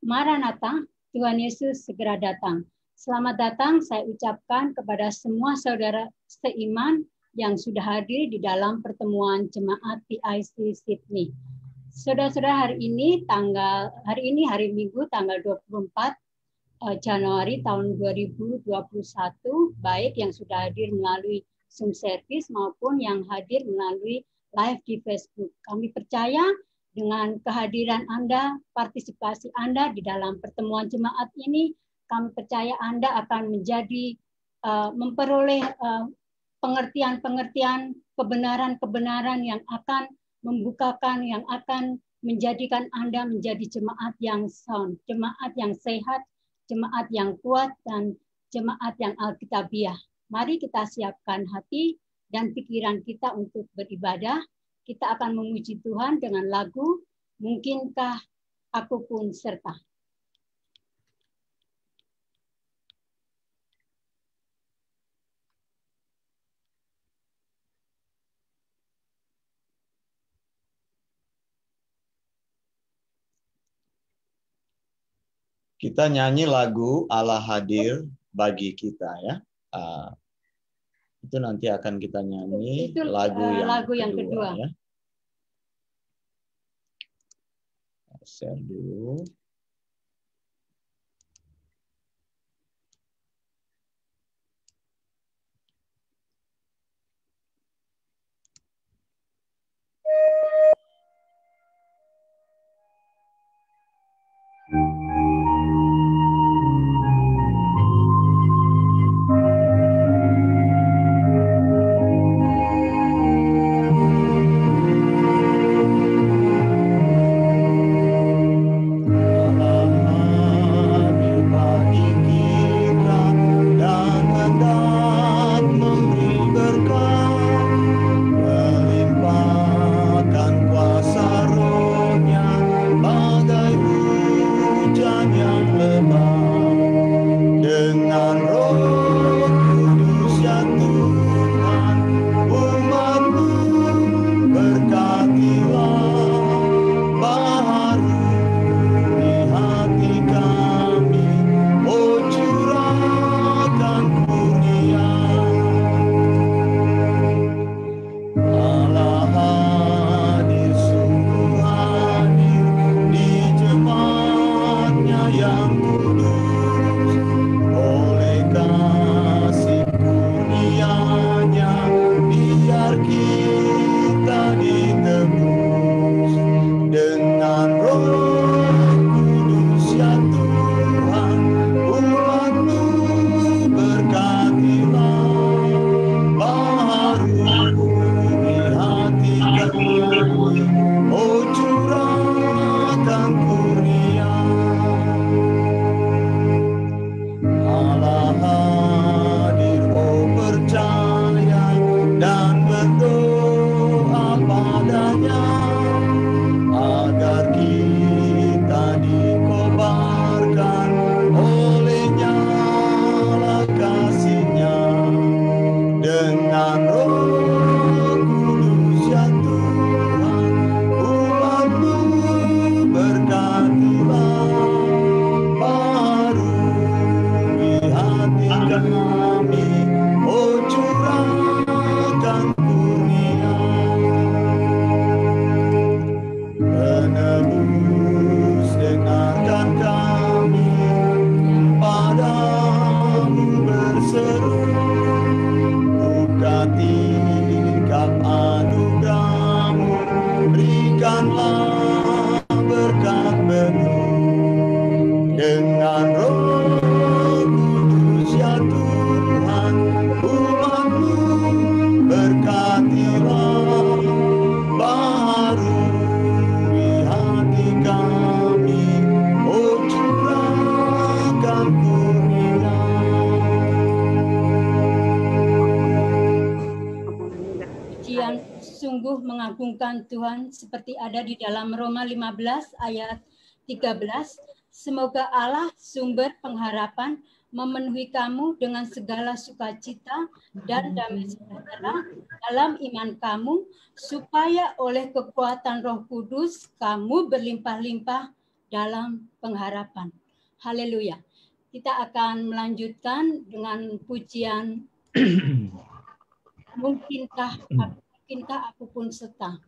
Maranatha, Tuhan Yesus segera datang. Selamat datang saya ucapkan kepada semua saudara seiman yang sudah hadir di dalam pertemuan jemaat PIC Sydney. Saudara-saudara, hari ini hari Minggu tanggal 24 Januari tahun 2021, baik yang sudah hadir melalui Zoom service maupun yang hadir melalui live di Facebook. Kami percaya dengan kehadiran Anda, partisipasi Anda di dalam pertemuan jemaat ini, kami percaya Anda akan menjadi memperoleh pengertian-pengertian, kebenaran-kebenaran yang akan membukakan, yang akan menjadikan Anda menjadi jemaat yang sound, jemaat yang sehat, jemaat yang kuat, dan jemaat yang alkitabiah. Mari kita siapkan hati dan pikiran kita untuk beribadah. Kita akan memuji Tuhan dengan lagu Mungkinkah Aku Pun Serta. Kita nyanyi lagu Allah hadir bagi kita ya. Itu nanti akan kita nyanyi itu, lagu yang kedua ya. Share dulu. Mengagungkan Tuhan seperti ada di dalam Roma 15 ayat 13. Semoga Allah sumber pengharapan memenuhi kamu dengan segala sukacita dan damai sejahtera dalam iman kamu, supaya oleh kekuatan Roh Kudus kamu berlimpah-limpah dalam pengharapan. Haleluya. Kita akan melanjutkan dengan pujian Mungkinkah aku pun serta.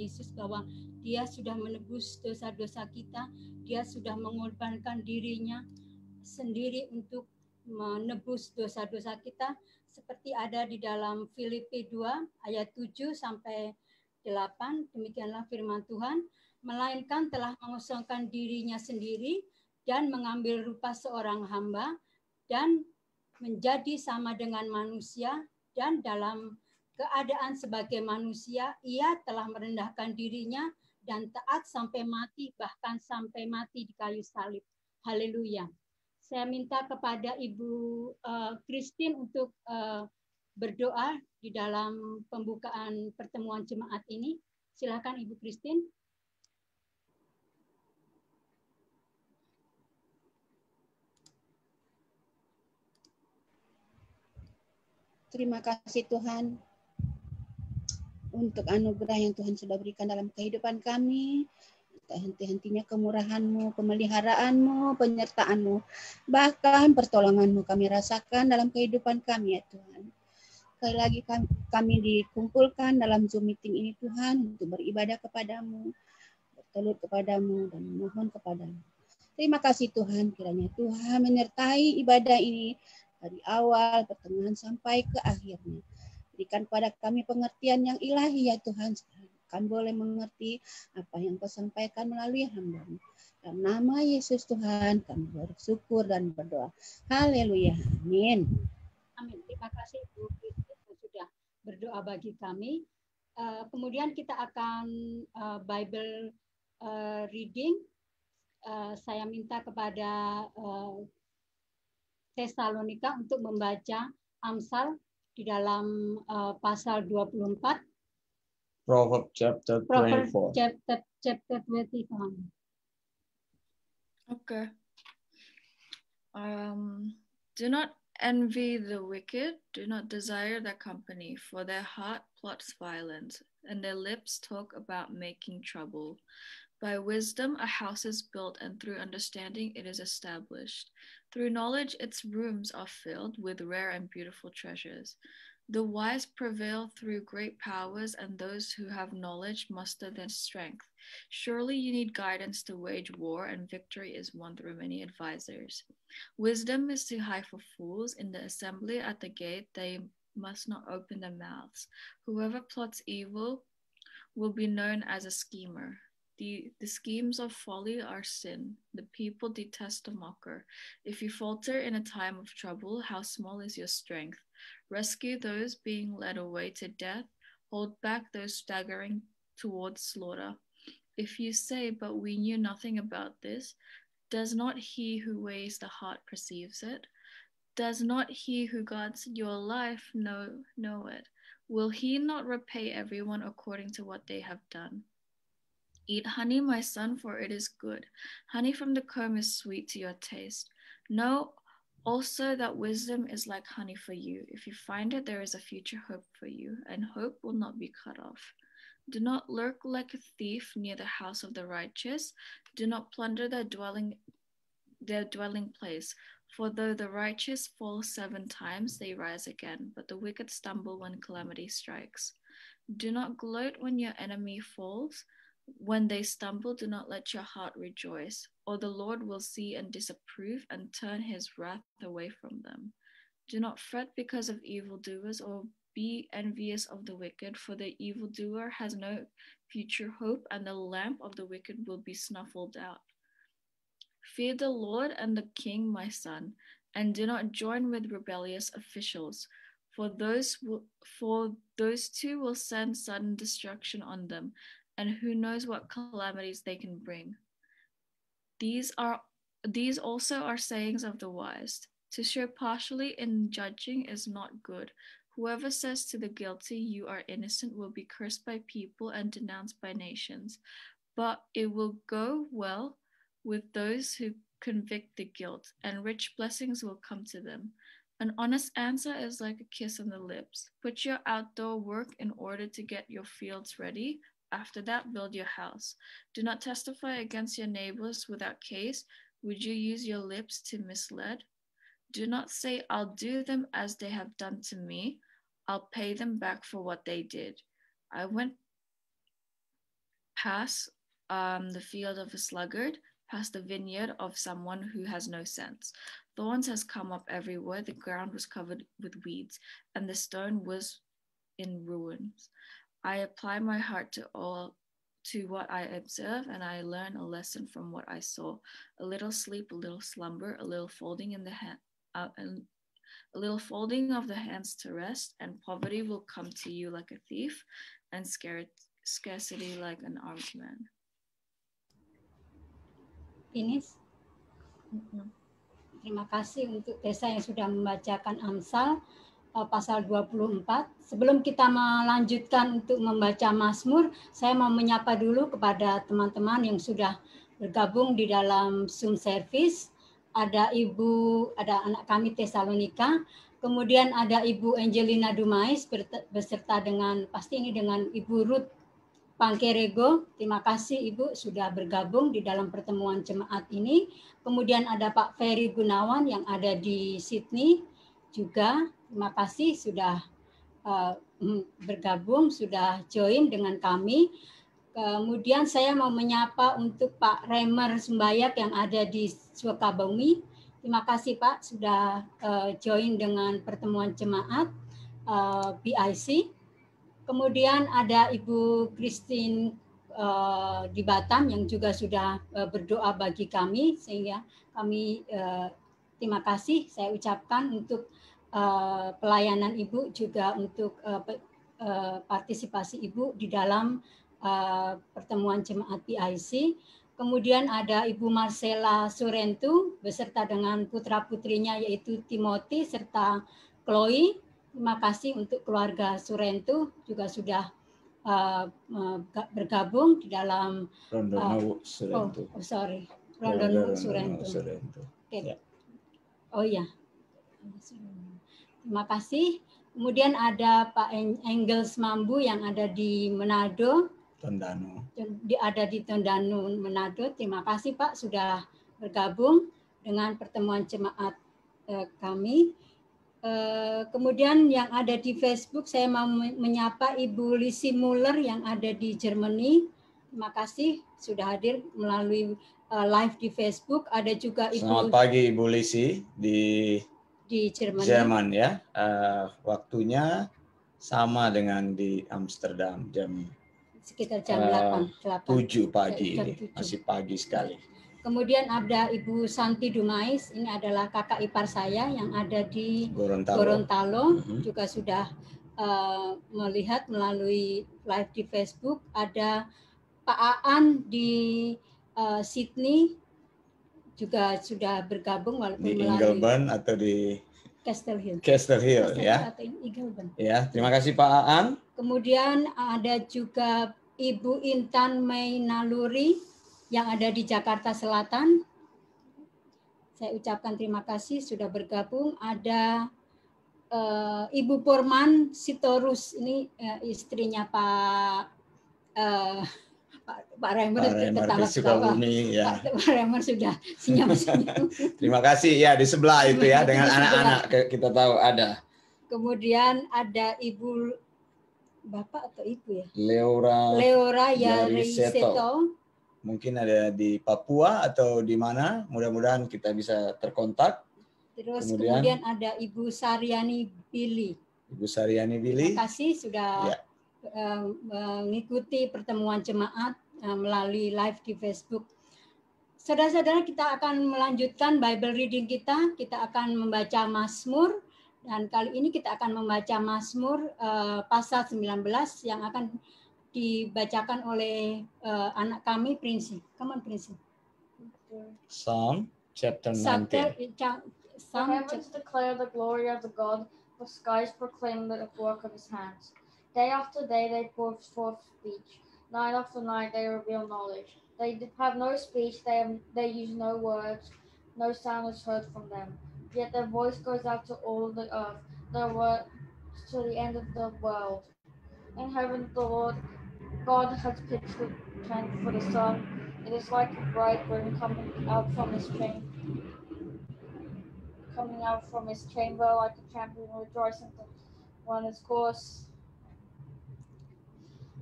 Yesus bahwa Dia sudah menebus dosa-dosa kita, Dia sudah mengorbankan dirinya sendiri untuk menebus dosa-dosa kita, seperti ada di dalam Filipi 2 ayat 7 sampai 8. Demikianlah firman Tuhan, melainkan telah mengosongkan dirinya sendiri dan mengambil rupa seorang hamba dan menjadi sama dengan manusia, dan dalam keadaan sebagai manusia, ia telah merendahkan dirinya dan taat sampai mati, bahkan sampai mati di kayu salib. Haleluya. Saya minta kepada Ibu Christine untuk berdoa di dalam pembukaan pertemuan jemaat ini. Silakan Ibu Christine. Terima kasih Tuhan untuk anugerah yang Tuhan sudah berikan dalam kehidupan kami. Tak henti-hentinya kemurahan-Mu, pemeliharaanmu, penyertaan-Mu, bahkan pertolongan-Mu kami rasakan dalam kehidupan kami ya Tuhan. Sekali lagi kami dikumpulkan dalam Zoom meeting ini Tuhan untuk beribadah kepadamu, bertelut kepadamu dan memohon kepadamu. Terima kasih Tuhan, kiranya Tuhan menyertai ibadah ini dari awal, pertengahan sampai ke akhirnya. Berikan kepada kami pengertian yang ilahi ya Tuhan. Kami boleh mengerti apa yang Kau sampaikan melalui hamba-Mu. Dalam nama Yesus Tuhan kami bersyukur dan berdoa. Haleluya. Amin. Amin. Terima kasih Bu Christine sudah berdoa bagi kami. Kemudian kita akan Bible reading. Saya minta kepada Tesalonika untuk membaca Amsal di dalam pasal 24. Proverbs chapter 24. Chapter 21. Okay. Do not envy the wicked, do not desire their company, for their heart plots violence, and their lips talk about making trouble. By wisdom a house is built, and through understanding it is established. Through knowledge its rooms are filled with rare and beautiful treasures. The wise prevail through great powers, and those who have knowledge muster their strength. Surely you need guidance to wage war, and victory is won through many advisors. Wisdom is too high for fools. In the assembly at the gate they must not open their mouths. Whoever plots evil will be known as a schemer. The schemes of folly are sin. The people detest a mocker. If you falter in a time of trouble, how small is your strength? Rescue those being led away to death. Hold back those staggering towards slaughter. If you say, but we knew nothing about this, does not he who weighs the heart perceives it? Does not he who guards your life know it? Will he not repay everyone according to what they have done? Eat honey, my son, for it is good. Honey from the comb is sweet to your taste. Know also that wisdom is like honey for you. If you find it, there is a future hope for you, and hope will not be cut off. Do not lurk like a thief near the house of the righteous. Do not plunder their dwelling place. For though the righteous fall 7 times, they rise again, but the wicked stumble when calamity strikes. Do not gloat when your enemy falls. When they stumble, do not let your heart rejoice, or the Lord will see and disapprove and turn his wrath away from them. Do not fret because of evildoers, or be envious of the wicked, for the evildoer has no future hope, and the lamp of the wicked will be snuffed out. Fear the Lord and the King, my son, and do not join with rebellious officials, for those two will send sudden destruction on them, and who knows what calamities they can bring. These also are sayings of the wise. To show partially in judging is not good. Whoever says to the guilty, you are innocent, will be cursed by people and denounced by nations. But it will go well with those who convict the guilt, and rich blessings will come to them. An honest answer is like a kiss on the lips. Put your outdoor work in order to get your fields ready. After that, build your house. Do not testify against your neighbors without case. Would you use your lips to mislead? Do not say, I'll do them as they have done to me. I'll pay them back for what they did. I went past the field of a sluggard, past the vineyard of someone who has no sense. Thorns has come up everywhere. The ground was covered with weeds, and the stone was in ruins. I apply my heart to what I observe, and I learn a lesson from what I saw. A little sleep, a little slumber, a little folding in the hand, a a little folding of the hands to rest, and poverty will come to you like a thief, and scarcity like an armed man. Ines, terima kasih untuk Tessa yang sudah membacakan Amsal pasal 24. Sebelum kita melanjutkan untuk membaca Mazmur, saya mau menyapa dulu kepada teman-teman yang sudah bergabung di dalam Zoom service. Ada anak kami Tesalonika, kemudian ada Ibu Angelina Dumais beserta dengan Ibu Ruth Pangkerego. Terima kasih Ibu sudah bergabung di dalam pertemuan jemaat ini. Kemudian ada Pak Ferry Gunawan yang ada di Sydney juga. Terima kasih sudah bergabung, sudah join dengan kami. Kemudian saya mau menyapa untuk Pak Remer Sumbayak yang ada di Sukabumi. Terima kasih Pak sudah join dengan pertemuan jemaat BIC. Kemudian ada Ibu Christine di Batam yang juga sudah berdoa bagi kami, sehingga kami terima kasih saya ucapkan untuk pelayanan Ibu, juga untuk partisipasi Ibu di dalam pertemuan jemaat PIC. Kemudian ada Ibu Marcella Surentu beserta dengan putra-putrinya yaitu Timothy serta Chloe. Terima kasih untuk keluarga Surentu juga sudah bergabung di dalam Rondono Surentu. Rondono Surentu. Okay. Oh ya. Terima kasih. Kemudian ada Pak Engels Mambu yang ada di Manado. Tondano. Ada di Tondano, Manado. Terima kasih Pak sudah bergabung dengan pertemuan jemaat kami. Kemudian yang ada di Facebook, saya mau menyapa Ibu Lisi Muller yang ada di Germany. Terima kasih sudah hadir melalui live di Facebook. Ada juga Ibu. Selamat pagi Ibu Lisi di Jerman ya. Waktunya sama dengan di Amsterdam sekitar jam 8. 7 pagi ini. Masih pagi sekali. Kemudian ada Ibu Santi Dumais, ini adalah kakak ipar saya yang ada di Gorontalo. Juga sudah melihat melalui live di Facebook. Ada Pak Aan di Sydney juga sudah bergabung walaupun di Ingleburn atau di Castle Hill ya. Ya, terima kasih Pak Aan. Kemudian ada juga Ibu Intan Mei Naluri yang ada di Jakarta Selatan. Saya ucapkan terima kasih sudah bergabung. Ada Ibu Purman Sitorus, ini istrinya Pak Remer ketawa-ketawa. Ya. Pak Remer sudah senyum-senyum. Terima kasih ya, di sebelah itu ya dengan anak-anak kita tahu ada. Kemudian ada Ibu Bapak atau Ibu ya? Leora Yariseto. Mungkin ada di Papua atau di mana, mudah-mudahan kita bisa terkontak. Terus kemudian ada Ibu Saryani Billy. Terima kasih sudah mengikuti pertemuan jemaat melalui live di Facebook. Saudara-saudara, kita akan melanjutkan Bible reading kita. Kita akan membaca Mazmur, dan kali ini kita akan membaca Mazmur pasal 19 yang akan dibacakan oleh anak kami Prinsi. Come on Prinsi. Psalm chapter 19. The heavens declare the glory of the God, the skies proclaim the work of his hands. Day after day they pour forth speech, night after night they reveal knowledge. They have no speech, they use no words, no sound is heard from them. Yet their voice goes out to all the earth, their words to the end of the world. In heaven the Lord God has pitched the tent for the sun. It is like a bridegroom coming out from his chamber, like a champion rejoicing to run his course.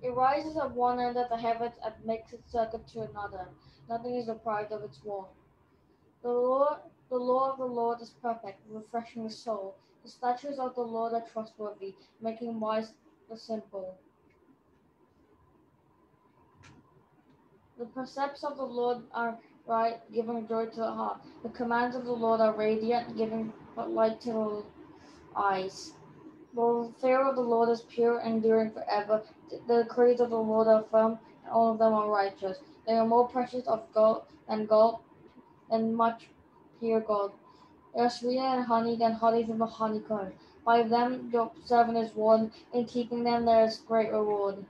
It rises at one end of the heavens and makes its circuit to another. Nothing is deprived of its warmth. The law of the Lord is perfect, refreshing the soul. The statutes of the Lord are trustworthy, making wise the simple. The precepts of the Lord are right, giving joy to the heart. The commands of the Lord are radiant, giving light to the eyes. The fear of the Lord is pure, enduring forever. The decrees of the Lord are firm, and all of them are righteous. They are more precious of gold, and much pure gold. They are sweeter than honey from the honeycomb. By them your servant is warned, in keeping them there is great reward.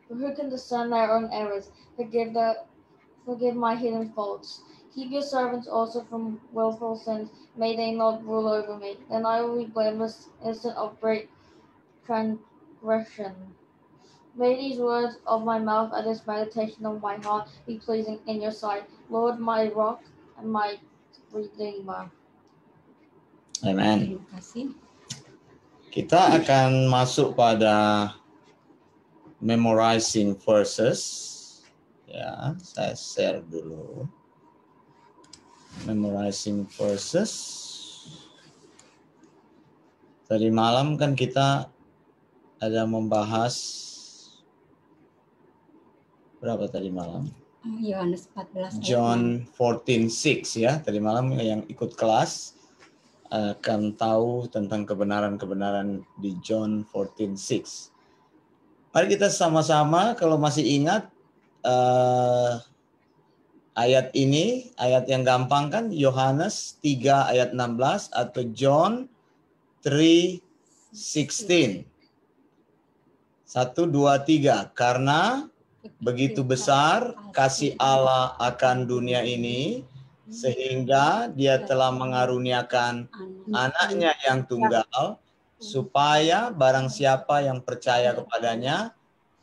For who can discern their own errors? Forgive my hidden faults. Keep your servants also from willful sins. May they not rule over me. Then I will be blameless, innocent of great transgression. May these words of my mouth and this meditation of my heart be pleasing in your sight, Lord, my rock and my redeemer. Amen. Terima kasih. Kita akan masuk pada memorizing verses. Ya, saya share dulu. Memorizing verses. Tadi malam kan kita ada membahas berapa tadi malam? Yohanes 14 ayat John 14:6 ya. Tadi malam yang ikut kelas akan tahu tentang kebenaran-kebenaran di John 14:6. Mari kita sama-sama kalau masih ingat ayat ini, ayat yang gampang kan, Yohanes 3 ayat 16 atau John 3:16. 1, 2, 3. Karena begitu besar kasih Allah akan dunia ini, sehingga dia telah mengaruniakan anaknya yang tunggal, supaya barang siapa yang percaya kepadanya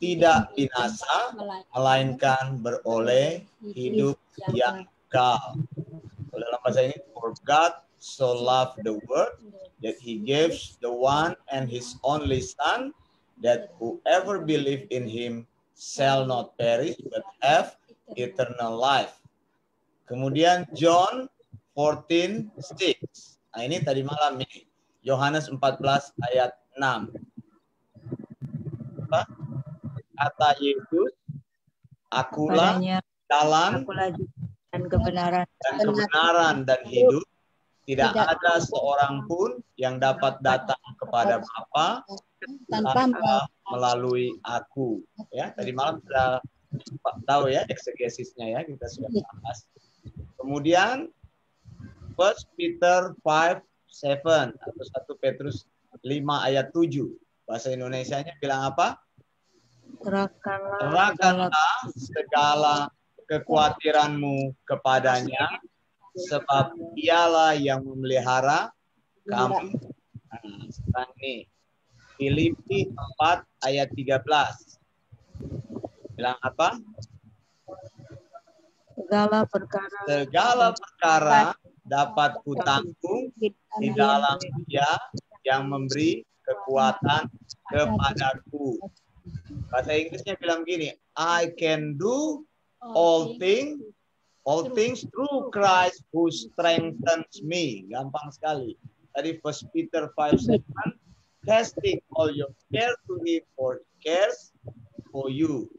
tidak binasa, melainkan beroleh hidup yang kekal. Dalam bahasa ini, for God so loved the world that he gives the one and his only son, that whoever believe in him shall not perish but have eternal life. Kemudian John 14:6. Nah, ini tadi malam ini. Yohanes 14 ayat 6. Apa? Kata Yesus, akulah jalan dan kebenaran dan hidup. Tidak ada seorang pun yang dapat datang kepada Bapa tanpa melalui aku. Ya, tadi malam sudah tahu ya eksegesisnya ya, kita sudah bahas. Kemudian 1 Peter 5:7 atau 1 Petrus 5 ayat 7. Bahasa Indonesianya bilang apa? Serahkanlah segala kekhawatiranmu kepadanya, sebab dialah yang memelihara kamu. Nah, sekarang nih Filipi 4 ayat 13. Bilang apa? Segala perkara dapat kutanggung di dalam Dia yang memberi kekuatan kepadaku. Bahasa Inggrisnya bilang gini, I can do all things through Christ who strengthens me. Gampang sekali. Tadi 1 Peter 5:7, casting all your care to him, for he cares for you.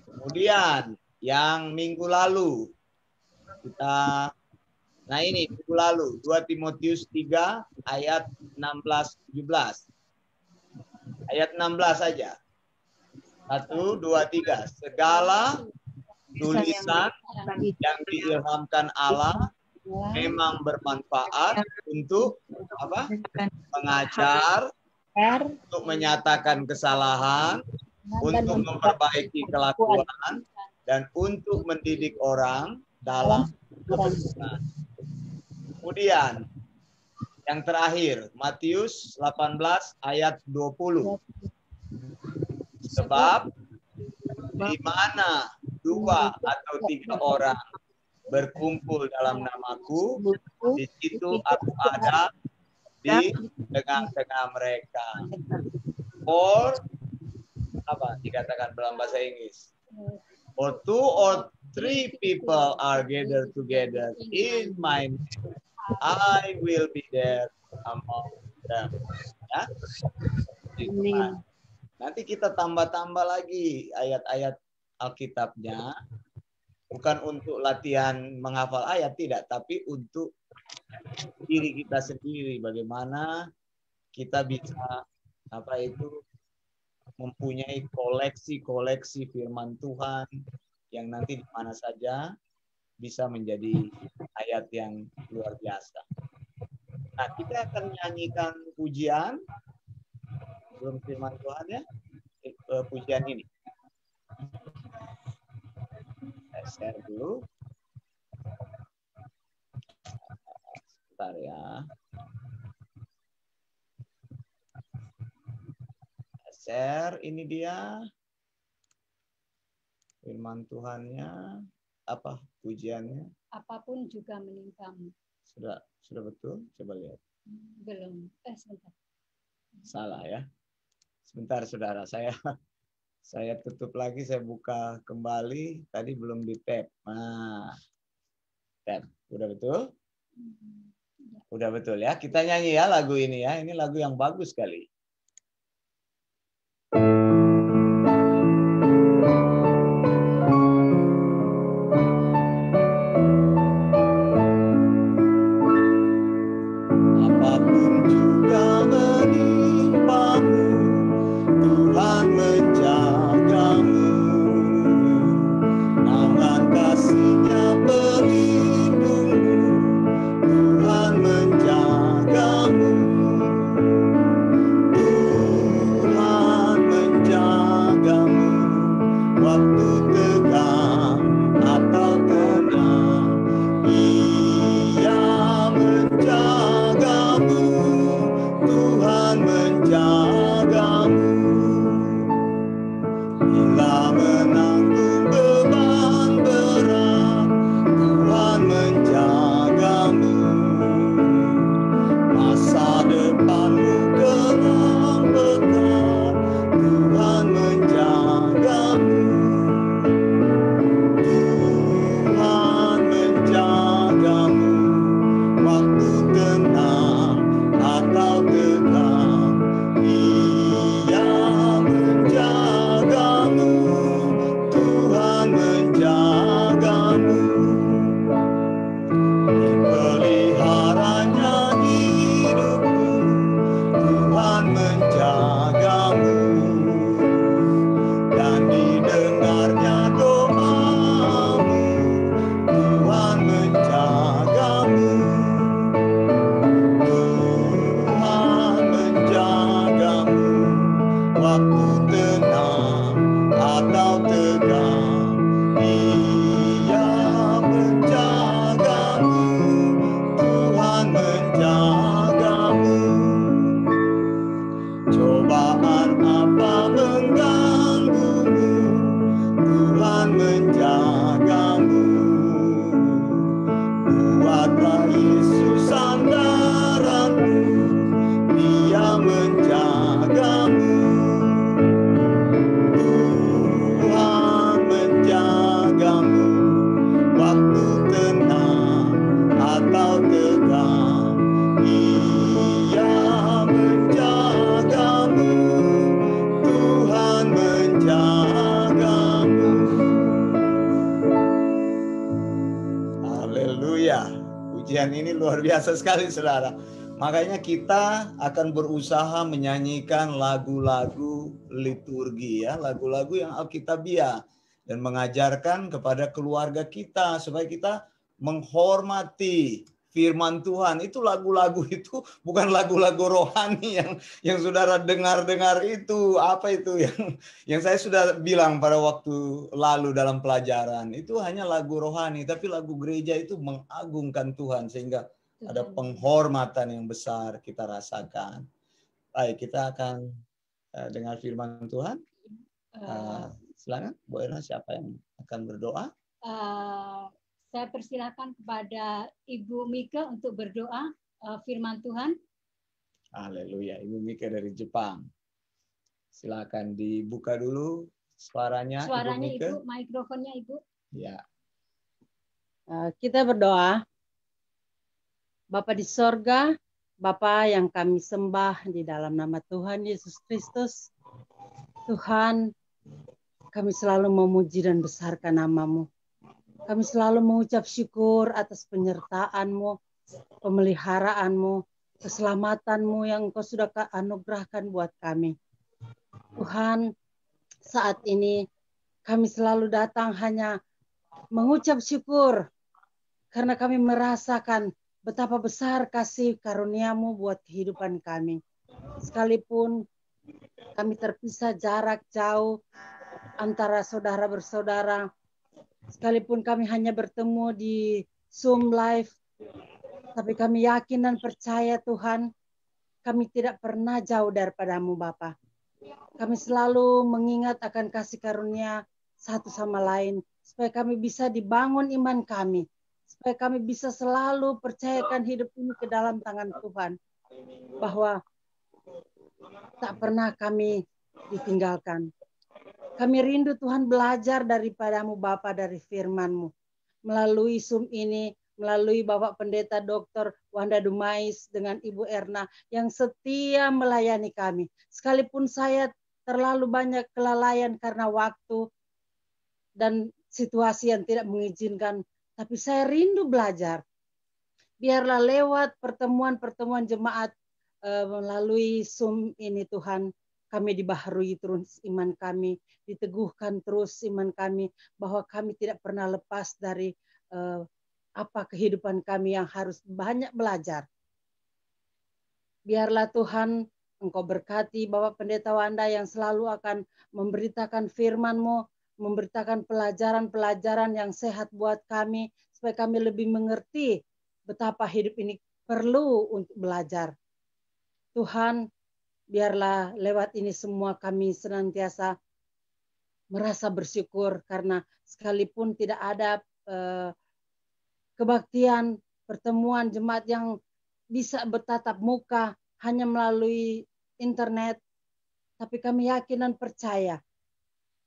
Kemudian yang minggu lalu minggu lalu 2 Timotius 3 ayat 16-17. Ayat 16 saja. 1, 2, 3. Segala tulisan yang diilhamkan Allah memang bermanfaat untuk apa? Mengajar, untuk menyatakan kesalahan, untuk memperbaiki kelakuan, dan untuk mendidik orang dalam kebenaran. Kemudian yang terakhir, Matius 18 ayat 20. Sebab di mana 2 atau 3 orang berkumpul dalam namaku, di situ aku ada di tengah-tengah mereka. Or apa dikatakan dalam bahasa Inggris? For 2 or 3 people are gathered together in my name, I will be there among them. Ya? Nanti kita tambah-tambah lagi ayat-ayat Alkitabnya. Bukan untuk latihan menghafal ayat, tidak, tapi untuk diri kita sendiri, bagaimana kita bisa mempunyai koleksi firman Tuhan yang nanti di mana saja bisa menjadi ayat yang luar biasa. Nah, kita akan menyanyikan pujian sebelum firman Tuhan ya. Pujian ini. Saya share dulu. Sebentar ya. Share, ini dia firman Tuhannya, apa pujiannya? Apapun juga menimpamu. Sudah betul? Coba lihat. Belum. Sebentar. Salah ya. Sebentar saudara, saya tutup lagi, saya buka kembali. Tadi belum di tab. Nah, tab. Udah betul? Udah betul ya. Kita nyanyi ya lagu ini ya. Ini lagu yang bagus sekali. Apapun juga menimpamu, Tuhan menjagamu. Naungan kasih-Nya pelindungmu, Tuhan menjagamu. Tuhan menjagamu waktu tegang atau tenang. Ia menjagamu, Tuhan menjagamu. Bila menanggung beban berat, Tuhan menjagamu. Masa depanmu gelap pekat, Tuhan menjagamu. Tuhan menjagamu waktu tenang atau tegang. Ia menjagamu, Tuhan menjagamu. Dipeliharanya hidupmu, Tuhan menjagamu. Dan didengarnya doamu, Tuhan menjagamu. Tuhan menjagamu waktu tenang atau tegang. Ia menjagamu, Tuhan menjagamu. Cobaan apa mengganggumu, Tuhan menjagamu. Buatlah Yesus sandaranmu, Dia menjagamu. Tuhan menjagamu waktu tenang atau tegang. Ia menjagamu, Tuhan menjagamu. Haleluya. Pujian ini luar biasa sekali saudara. Makanya kita akan berusaha menyanyikan lagu-lagu liturgi ya, lagu-lagu yang alkitabiah, dan mengajarkan kepada keluarga kita supaya kita menghormati firman Tuhan. Itu lagu-lagu itu bukan lagu-lagu rohani yang saudara dengar-dengar itu. Apa itu yang saya sudah bilang pada waktu lalu dalam pelajaran. Itu hanya lagu rohani, tapi lagu gereja itu mengagungkan Tuhan sehingga ada penghormatan yang besar kita rasakan. Baik, kita akan dengar firman Tuhan. Silakan, Bu Erna, siapa yang akan berdoa? Saya persilakan kepada Ibu Mika untuk berdoa firman Tuhan. Haleluya, Ibu Mika dari Jepang. Silakan dibuka dulu suaranya. Suaranya Ibu Mika. Ibu, mikrofonnya Ibu. Ya. Kita berdoa. Bapa di sorga, Bapa yang kami sembah di dalam nama Tuhan Yesus Kristus. Tuhan, kami selalu memuji dan besarkan nama-Mu. Kami selalu mengucap syukur atas penyertaan-Mu, pemeliharaanmu, keselamatanmu yang Engkau sudah anugerahkan buat kami. Tuhan, saat ini kami selalu datang hanya mengucap syukur karena kami merasakan betapa besar kasih karunia-Mu buat kehidupan kami. Sekalipun kami terpisah jarak jauh antara saudara bersaudara, sekalipun kami hanya bertemu di Zoom Live, tapi kami yakin dan percaya Tuhan, kami tidak pernah jauh daripada-Mu Bapa. Kami selalu mengingat akan kasih karunia satu sama lain, supaya kami bisa dibangun iman kami, supaya kami bisa selalu percayakan hidup ini ke dalam tangan Tuhan, bahwa tak pernah kami ditinggalkan. Kami rindu Tuhan belajar daripada-Mu Bapa, dari firman-Mu. Melalui Zoom ini, melalui Bapak Pendeta Dr. Wanda Dumais dengan Ibu Erna yang setia melayani kami. Sekalipun saya terlalu banyak kelalaian karena waktu dan situasi yang tidak mengizinkan, tapi saya rindu belajar. Biarlah lewat pertemuan-pertemuan jemaat melalui Zoom ini Tuhan, kami dibaharui terus iman kami, diteguhkan terus iman kami, bahwa kami tidak pernah lepas dari apa kehidupan kami yang harus banyak belajar. Biarlah Tuhan Engkau berkati Bapak Pendeta Wanda yang selalu akan memberitakan firman-Mu, memberitakan pelajaran-pelajaran yang sehat buat kami, supaya kami lebih mengerti betapa hidup ini perlu untuk belajar. Tuhan, biarlah lewat ini semua kami senantiasa merasa bersyukur, karena sekalipun tidak ada kebaktian, pertemuan jemaat yang bisa bertatap muka hanya melalui internet, tapi kami yakin dan percaya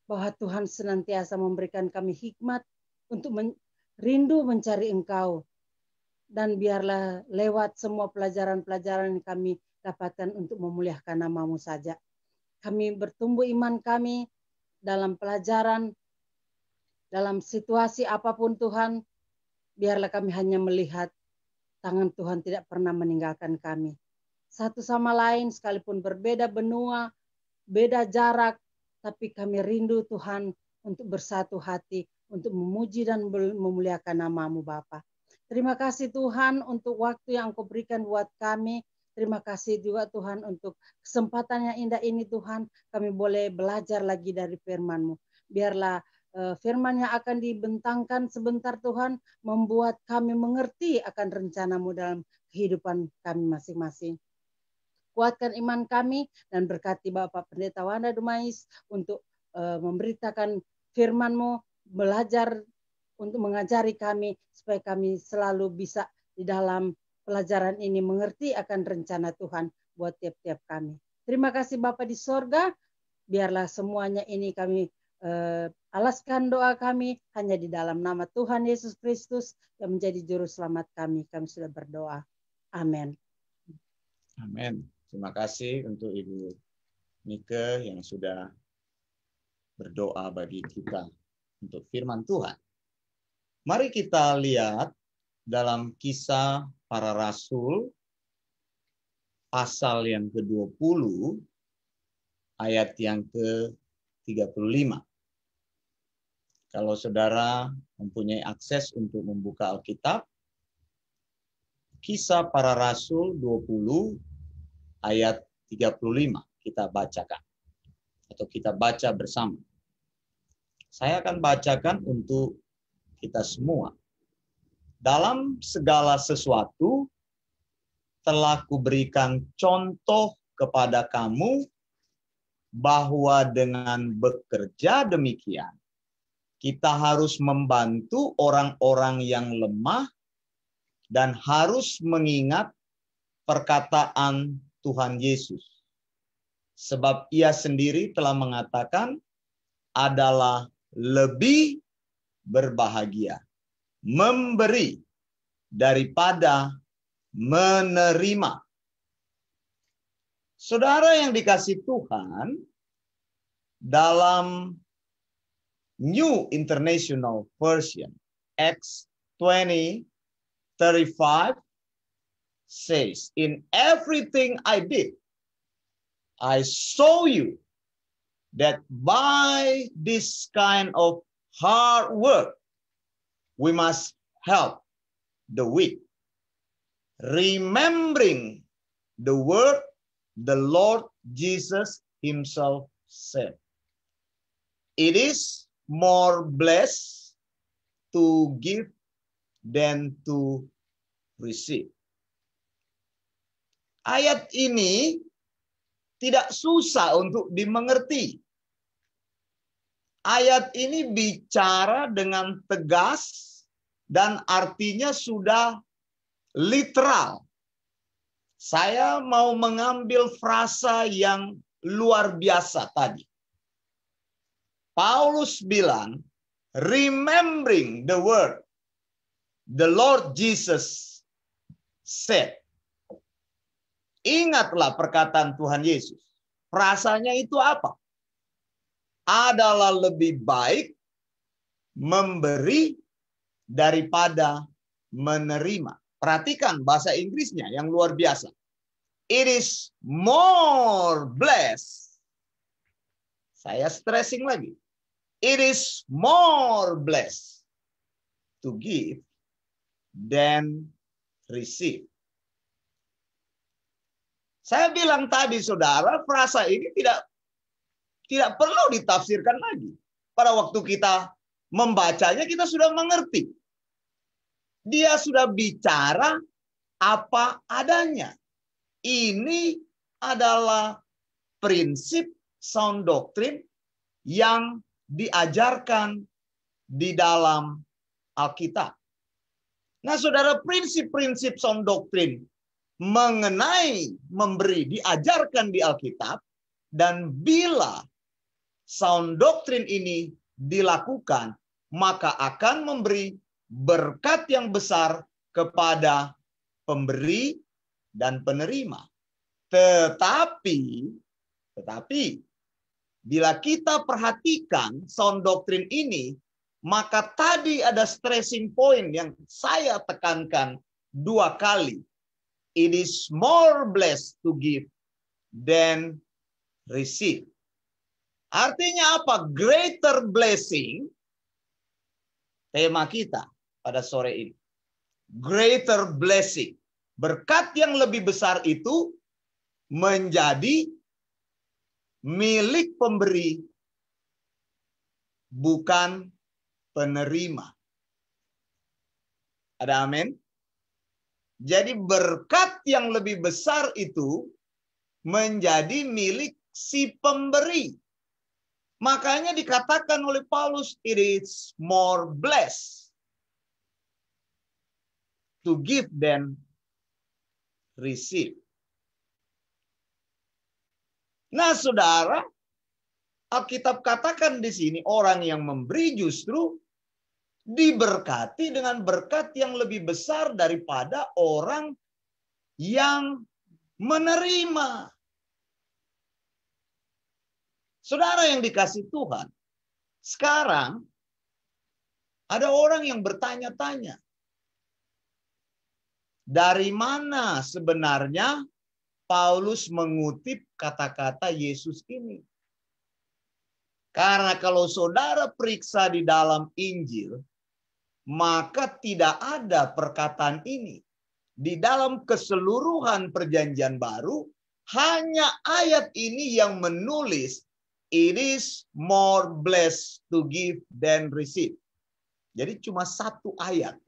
bahwa Tuhan senantiasa memberikan kami hikmat untuk rindu mencari Engkau. Dan biarlah lewat semua pelajaran-pelajaran yang kami dapatkan untuk memuliakan nama-Mu saja. Kami bertumbuh iman kami dalam pelajaran, dalam situasi apapun Tuhan, biarlah kami hanya melihat tangan Tuhan tidak pernah meninggalkan kami. Satu sama lain sekalipun berbeda benua, beda jarak, tapi kami rindu Tuhan untuk bersatu hati, untuk memuji dan memuliakan nama-Mu Bapa. Terima kasih Tuhan untuk waktu yang Engkau berikan buat kami. Terima kasih juga Tuhan untuk kesempatan yang indah ini Tuhan. Kami boleh belajar lagi dari firman-Mu. Biarlah firman yang akan dibentangkan sebentar Tuhan membuat kami mengerti akan rencana-Mu dalam kehidupan kami masing-masing. Kuatkan iman kami dan berkati Bapak Pendeta Wanda Dumais untuk memberitakan firman-Mu, belajar untuk mengajari kami supaya kami selalu bisa di dalam pelajaran ini mengerti akan rencana Tuhan buat tiap-tiap kami. Terima kasih Bapa di sorga, biarlah semuanya ini kami alaskan doa kami hanya di dalam nama Tuhan Yesus Kristus yang menjadi juru selamat kami. Kami sudah berdoa. Amin. Amin. Terima kasih untuk Ibu Nike yang sudah berdoa bagi kita untuk firman Tuhan. Mari kita lihat dalam Kisah Para Rasul pasal yang ke-20 ayat yang ke-35. Kalau saudara mempunyai akses untuk membuka Alkitab, Kisah Para Rasul 20 ayat 35 kita bacakan atau kita baca bersama. Saya akan bacakan untuk kita semua. Dalam segala sesuatu telah kuberikan contoh kepada kamu bahwa dengan bekerja demikian kita harus membantu orang-orang yang lemah dan harus mengingat perkataan Tuhan Yesus. Sebab Ia sendiri telah mengatakan adalah lebih berbahagia memberi daripada menerima. Saudara yang dikasihi Tuhan, dalam New International Version Acts 20:35 says, "In everything I did, I saw you that by this kind of hard work, we must help the weak, remembering the word the Lord Jesus himself said. It is more blessed to give than to receive." Ayat ini tidak susah untuk dimengerti. Ayat ini bicara dengan tegas dan artinya sudah literal. Saya mau mengambil frasa yang luar biasa tadi. Paulus bilang, remembering the word the Lord Jesus said. Ingatlah perkataan Tuhan Yesus. Frasanya itu apa? Adalah lebih baik memberi daripada menerima. Perhatikan bahasa Inggrisnya yang luar biasa. It is more blessed. Saya stressing lagi. It is more blessed to give than receive. Saya bilang tadi, saudara, frasa ini tidak perlu ditafsirkan lagi. Pada waktu kita membacanya, kita sudah mengerti. Dia sudah bicara apa adanya. Ini adalah prinsip sound doctrine yang diajarkan di dalam Alkitab. Nah, saudara, prinsip-prinsip sound doctrine mengenai memberi diajarkan di Alkitab, dan bila sound doctrine ini dilakukan, maka akan memberi berkat yang besar kepada pemberi dan penerima. Tetapi bila kita perhatikan sound doctrine ini, maka tadi ada stressing point yang saya tekankan 2 kali. It is more blessed to give than receive. Artinya apa? Greater blessing. Tema kita pada sore ini. Greater blessing. Berkat yang lebih besar itu menjadi milik pemberi, bukan penerima. Ada amin? Jadi berkat yang lebih besar itu menjadi milik si pemberi. Makanya dikatakan oleh Paulus, it is more blessed to give than receive. Nah, saudara, Alkitab katakan di sini orang yang memberi justru diberkati dengan berkat yang lebih besar daripada orang yang menerima. Saudara yang dikasih Tuhan, sekarang ada orang yang bertanya-tanya, dari mana sebenarnya Paulus mengutip kata-kata Yesus ini? Karena kalau saudara periksa di dalam Injil, maka tidak ada perkataan ini. Di dalam keseluruhan perjanjian baru, hanya ayat ini yang menulis, it is more blessed to give than receive. Jadi cuma 1 ayat.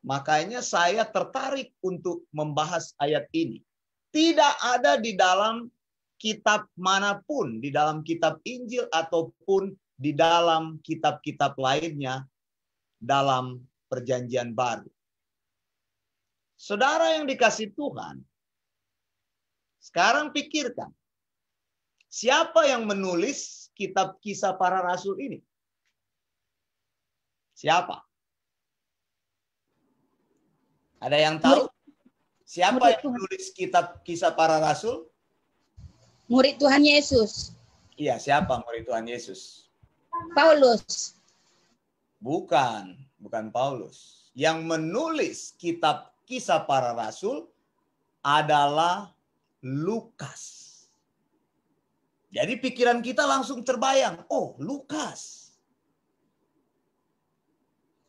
Makanya saya tertarik untuk membahas ayat ini. Tidak ada di dalam kitab manapun, di dalam kitab Injil ataupun di dalam kitab-kitab lainnya dalam perjanjian baru. Saudara yang dikasih Tuhan, sekarang pikirkan, siapa yang menulis kitab Kisah Para Rasul ini? Siapa? Ada yang tahu? Siapa yang menulis kitab Kisah Para Rasul? Murid Tuhan Yesus. Iya, siapa murid Tuhan Yesus? Paulus. Bukan. bukan Paulus. Yang menulis kitab Kisah Para Rasul adalah Lukas. Jadi pikiran kita langsung terbayang, oh Lukas.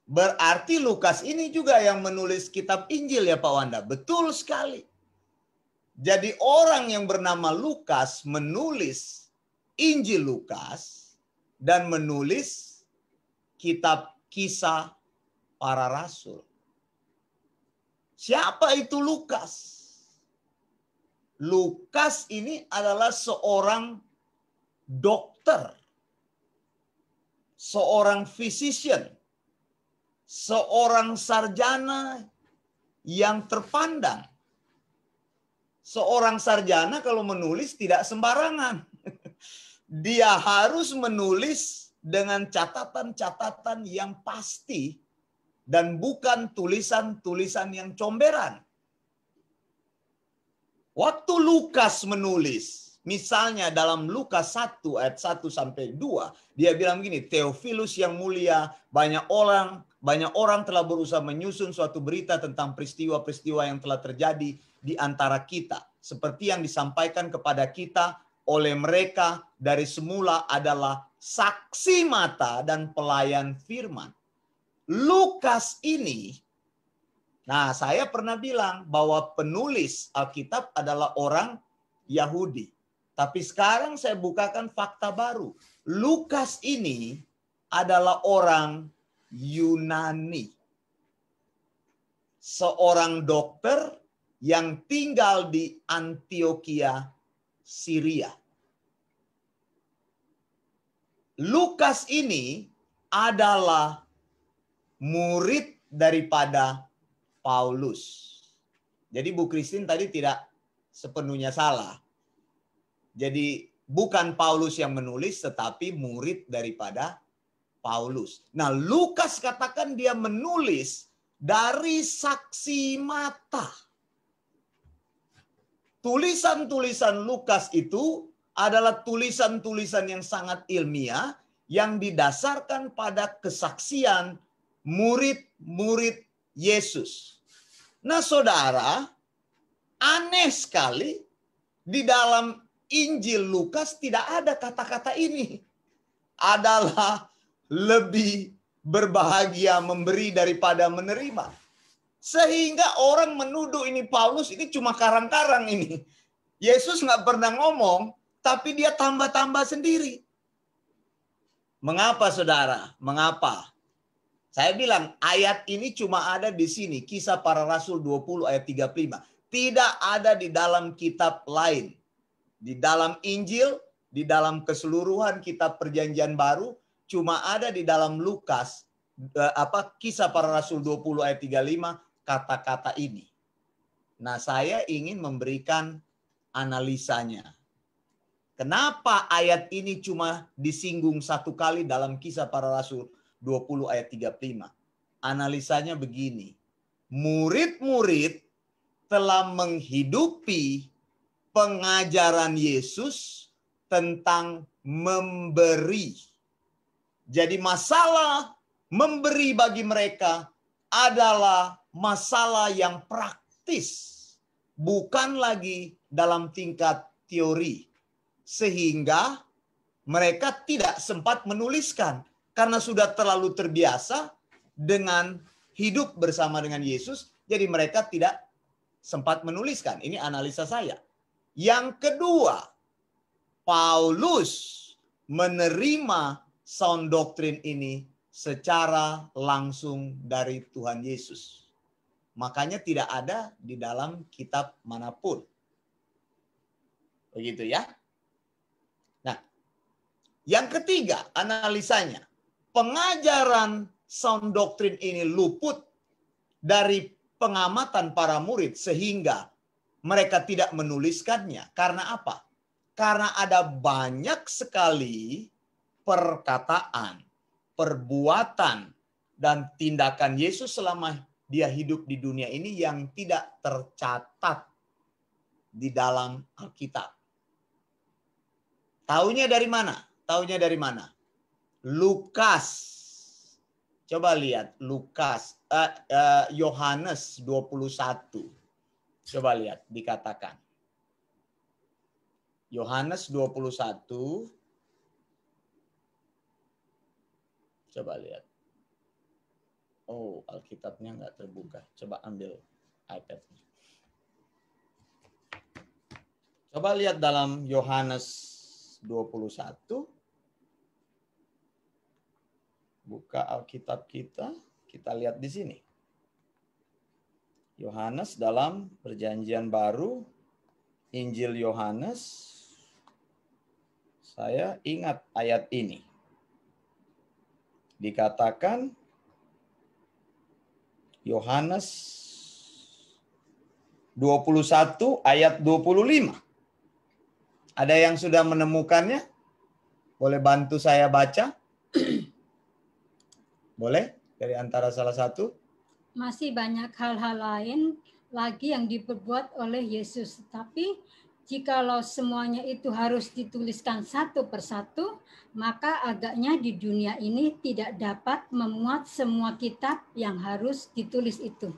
Berarti Lukas ini juga yang menulis kitab Injil ya Pak Wanda. Betul sekali. Jadi orang yang bernama Lukas menulis Injil Lukas dan menulis kitab Kisah Para Rasul. Siapa itu Lukas? Lukas ini adalah seorang dokter, seorang physician, seorang sarjana yang terpandang. Seorang sarjana kalau menulis tidak sembarangan. Dia harus menulis dengan catatan-catatan yang pasti dan bukan tulisan-tulisan yang comberan. Waktu Lukas menulis, misalnya dalam Lukas 1 ayat 1 sampai 2, dia bilang begini, Theophilus yang mulia, banyak orang telah berusaha menyusun suatu berita tentang peristiwa-peristiwa yang telah terjadi di antara kita, seperti yang disampaikan kepada kita oleh mereka dari semula adalah saksi mata dan pelayan firman. Lukas ini, nah saya pernah bilang bahwa penulis Alkitab adalah orang Yahudi. Tapi sekarang saya bukakan fakta baru. Lukas ini adalah orang Yunani. Seorang dokter yang tinggal di Antioquia, Syria. Lukas ini adalah murid daripada Paulus. Jadi Bu Christine tadi tidak sepenuhnya salah. Jadi bukan Paulus yang menulis, tetapi murid daripada Paulus. Nah, Lukas katakan dia menulis dari saksi mata. Tulisan-tulisan Lukas itu adalah tulisan-tulisan yang sangat ilmiah yang didasarkan pada kesaksian murid-murid Yesus. Nah, saudara, aneh sekali di dalam Injil Lukas tidak ada kata-kata ini. Adalah lebih berbahagia memberi daripada menerima. Sehingga orang menuduh ini Paulus ini cuma karang-karang ini. Yesus nggak pernah ngomong, tapi dia tambah-tambah sendiri. Mengapa saudara? Mengapa? Saya bilang ayat ini cuma ada di sini. Kisah Para Rasul 20 ayat 35. Tidak ada di dalam kitab lain. Di dalam Injil, di dalam keseluruhan kitab Perjanjian Baru, cuma ada di dalam Lukas, Kisah Para Rasul 20 ayat 35, kata-kata ini. Nah, saya ingin memberikan analisanya. Kenapa ayat ini cuma disinggung satu kali dalam Kisah Para Rasul 20 ayat 35? Analisanya begini. Murid-murid telah menghidupi pengajaran Yesus tentang memberi. Jadi masalah memberi bagi mereka adalah masalah yang praktis. Bukan lagi dalam tingkat teori. Sehingga mereka tidak sempat menuliskan. Karena sudah terlalu terbiasa dengan hidup bersama dengan Yesus. Jadi mereka tidak sempat menuliskan. Ini analisa saya. Yang kedua, Paulus menerima sound doctrine ini secara langsung dari Tuhan Yesus. Makanya tidak ada di dalam kitab manapun. Begitu ya. Nah, yang ketiga analisanya. Pengajaran sound doctrine ini luput dari pengamatan para murid sehingga mereka tidak menuliskannya. Karena apa? Karena ada banyak sekali perkataan, perbuatan, dan tindakan Yesus selama dia hidup di dunia ini yang tidak tercatat di dalam Alkitab. Taunya dari mana? Taunya dari mana? Lukas Coba lihat Yohanes 21. Coba lihat dikatakan. Yohanes 21. Coba lihat. Oh, Alkitabnya nggak terbuka. Coba ambil iPad-nya. Coba lihat dalam Yohanes 21. Buka Alkitab kita. Kita lihat di sini. Yohanes dalam Perjanjian Baru. Injil Yohanes. Saya ingat ayat ini. Dikatakan Yohanes 21 ayat 25. Ada yang sudah menemukannya? Boleh bantu saya baca? Boleh? Dari antara salah satu? Masih banyak hal-hal lain lagi yang diperbuat oleh Yesus. Tapi jikalau semuanya itu harus dituliskan satu persatu, maka agaknya di dunia ini tidak dapat memuat semua kitab yang harus ditulis itu.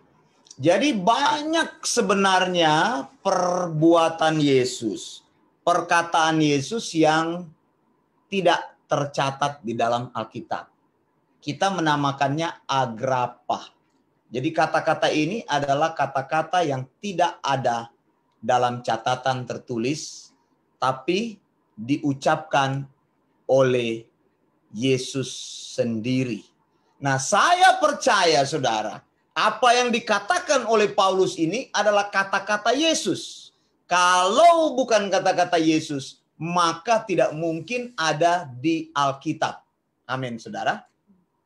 Jadi banyak sebenarnya perbuatan Yesus, perkataan Yesus yang tidak tercatat di dalam Alkitab. Kita menamakannya agrapa. Jadi kata-kata ini adalah kata-kata yang tidak ada dalam catatan tertulis, tapi diucapkan oleh Yesus sendiri. Nah, saya percaya saudara, apa yang dikatakan oleh Paulus ini adalah kata-kata Yesus. Kalau bukan kata-kata Yesus, maka tidak mungkin ada di Alkitab. Amin, saudara.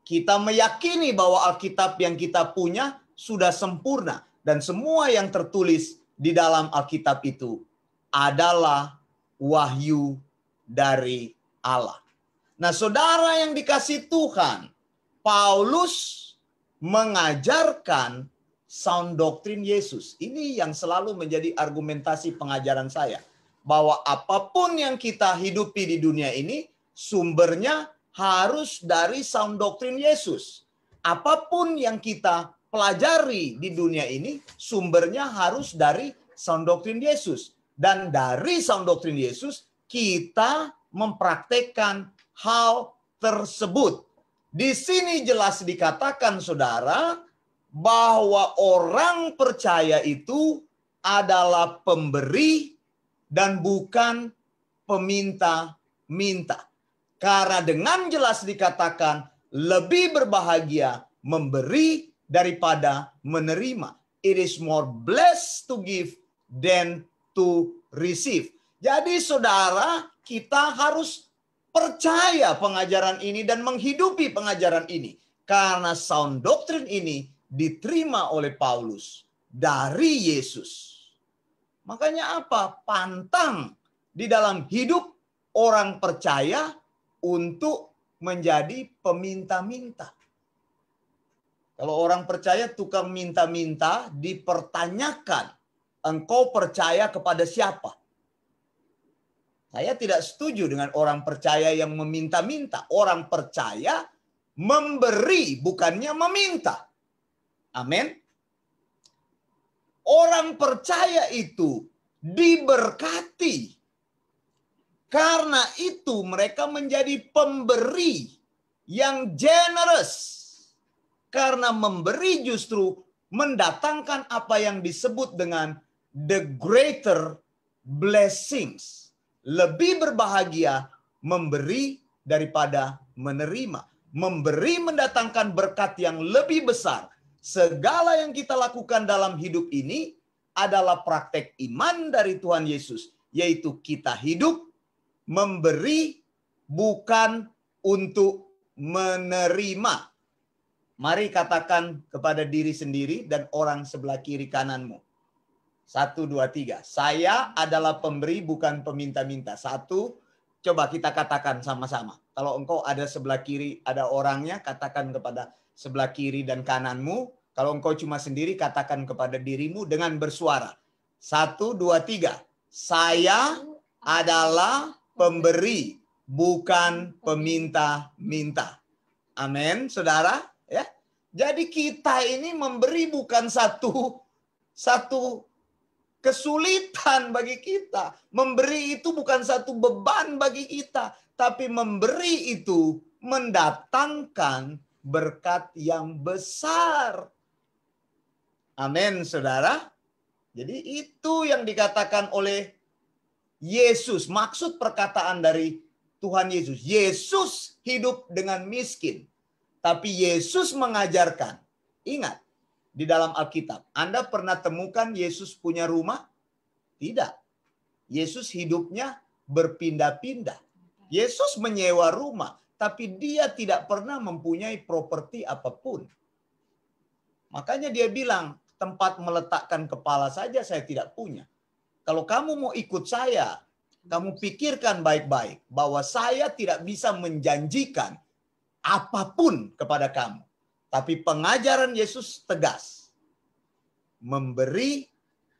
Kita meyakini bahwa Alkitab yang kita punya sudah sempurna. Dan semua yang tertulis di dalam Alkitab itu adalah wahyu dari Allah. Nah, saudara yang dikasihi Tuhan, Paulus mengajarkan sound doktrin Yesus. Ini yang selalu menjadi argumentasi pengajaran saya. Bahwa apapun yang kita hidupi di dunia ini, sumbernya harus dari sound doktrin Yesus. Apapun yang kita pelajari di dunia ini, sumbernya harus dari sound doktrin Yesus. Dan dari sound doktrin Yesus, kita mempraktekkan hal tersebut. Di sini jelas dikatakan, saudara, bahwa orang percaya itu adalah pemberi dan bukan peminta-minta. Karena dengan jelas dikatakan, lebih berbahagia memberi daripada menerima. It is more blessed to give than to receive. Jadi saudara, kita harus percaya pengajaran ini dan menghidupi pengajaran ini. Karena sound doktrin ini diterima oleh Paulus dari Yesus. Makanya apa? Pantang di dalam hidup orang percaya untuk menjadi peminta-minta. Kalau orang percaya tukang minta-minta, dipertanyakan, engkau percaya kepada siapa? Saya tidak setuju dengan orang percaya yang meminta-minta. Orang percaya memberi, bukannya meminta. Amin. Orang percaya itu diberkati. Karena itu mereka menjadi pemberi yang generous. Karena memberi justru mendatangkan apa yang disebut dengan the greater blessings. Lebih berbahagia memberi daripada menerima. Memberi mendatangkan berkat yang lebih besar. Segala yang kita lakukan dalam hidup ini adalah praktek iman dari Tuhan Yesus. Yaitu kita hidup memberi bukan untuk menerima. Mari katakan kepada diri sendiri dan orang sebelah kiri kananmu. 1, 2, 3. Saya adalah pemberi bukan peminta-minta. 1, coba kita katakan sama-sama. Kalau engkau ada sebelah kiri, ada orangnya, katakan kepada sebelah kiri dan kananmu. Kalau engkau cuma sendiri, katakan kepada dirimu dengan bersuara. 1, 2, 3. Saya adalah pemberi, bukan peminta-minta. Amin, saudara. Ya, Jadi kita ini memberi bukan satu kesulitan bagi kita. Memberi itu bukan satu beban bagi kita. Tapi memberi itu mendatangkan berkat yang besar. Amin, saudara. Jadi itu yang dikatakan oleh Yesus. Maksud perkataan dari Tuhan Yesus. Yesus hidup dengan miskin. Tapi Yesus mengajarkan. Ingat, di dalam Alkitab, Anda pernah temukan Yesus punya rumah? Tidak. Yesus hidupnya berpindah-pindah. Yesus menyewa rumah, tapi dia tidak pernah mempunyai properti apapun. Makanya dia bilang, tempat meletakkan kepala saja saya tidak punya. Kalau kamu mau ikut saya, kamu pikirkan baik-baik bahwa saya tidak bisa menjanjikan apapun kepada kamu. Tapi pengajaran Yesus tegas. Memberi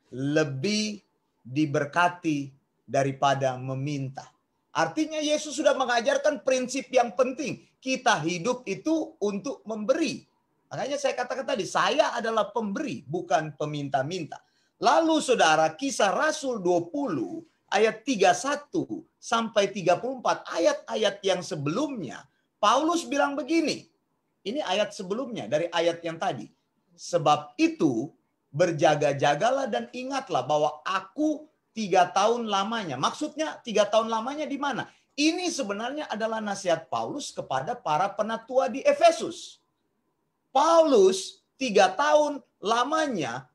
lebih diberkati daripada meminta. Artinya Yesus sudah mengajarkan prinsip yang penting. Kita hidup itu untuk memberi. Makanya saya katakan tadi, saya adalah pemberi, bukan peminta-minta. Lalu saudara, Kisah Rasul 20 ayat 31 sampai 34, ayat-ayat yang sebelumnya, Paulus bilang begini. Ini ayat sebelumnya dari ayat yang tadi. Sebab itu berjaga-jagalah dan ingatlah bahwa aku 3 tahun lamanya. Maksudnya 3 tahun lamanya di mana? Ini sebenarnya adalah nasihat Paulus kepada para penatua di Efesus. Paulus 3 tahun lamanya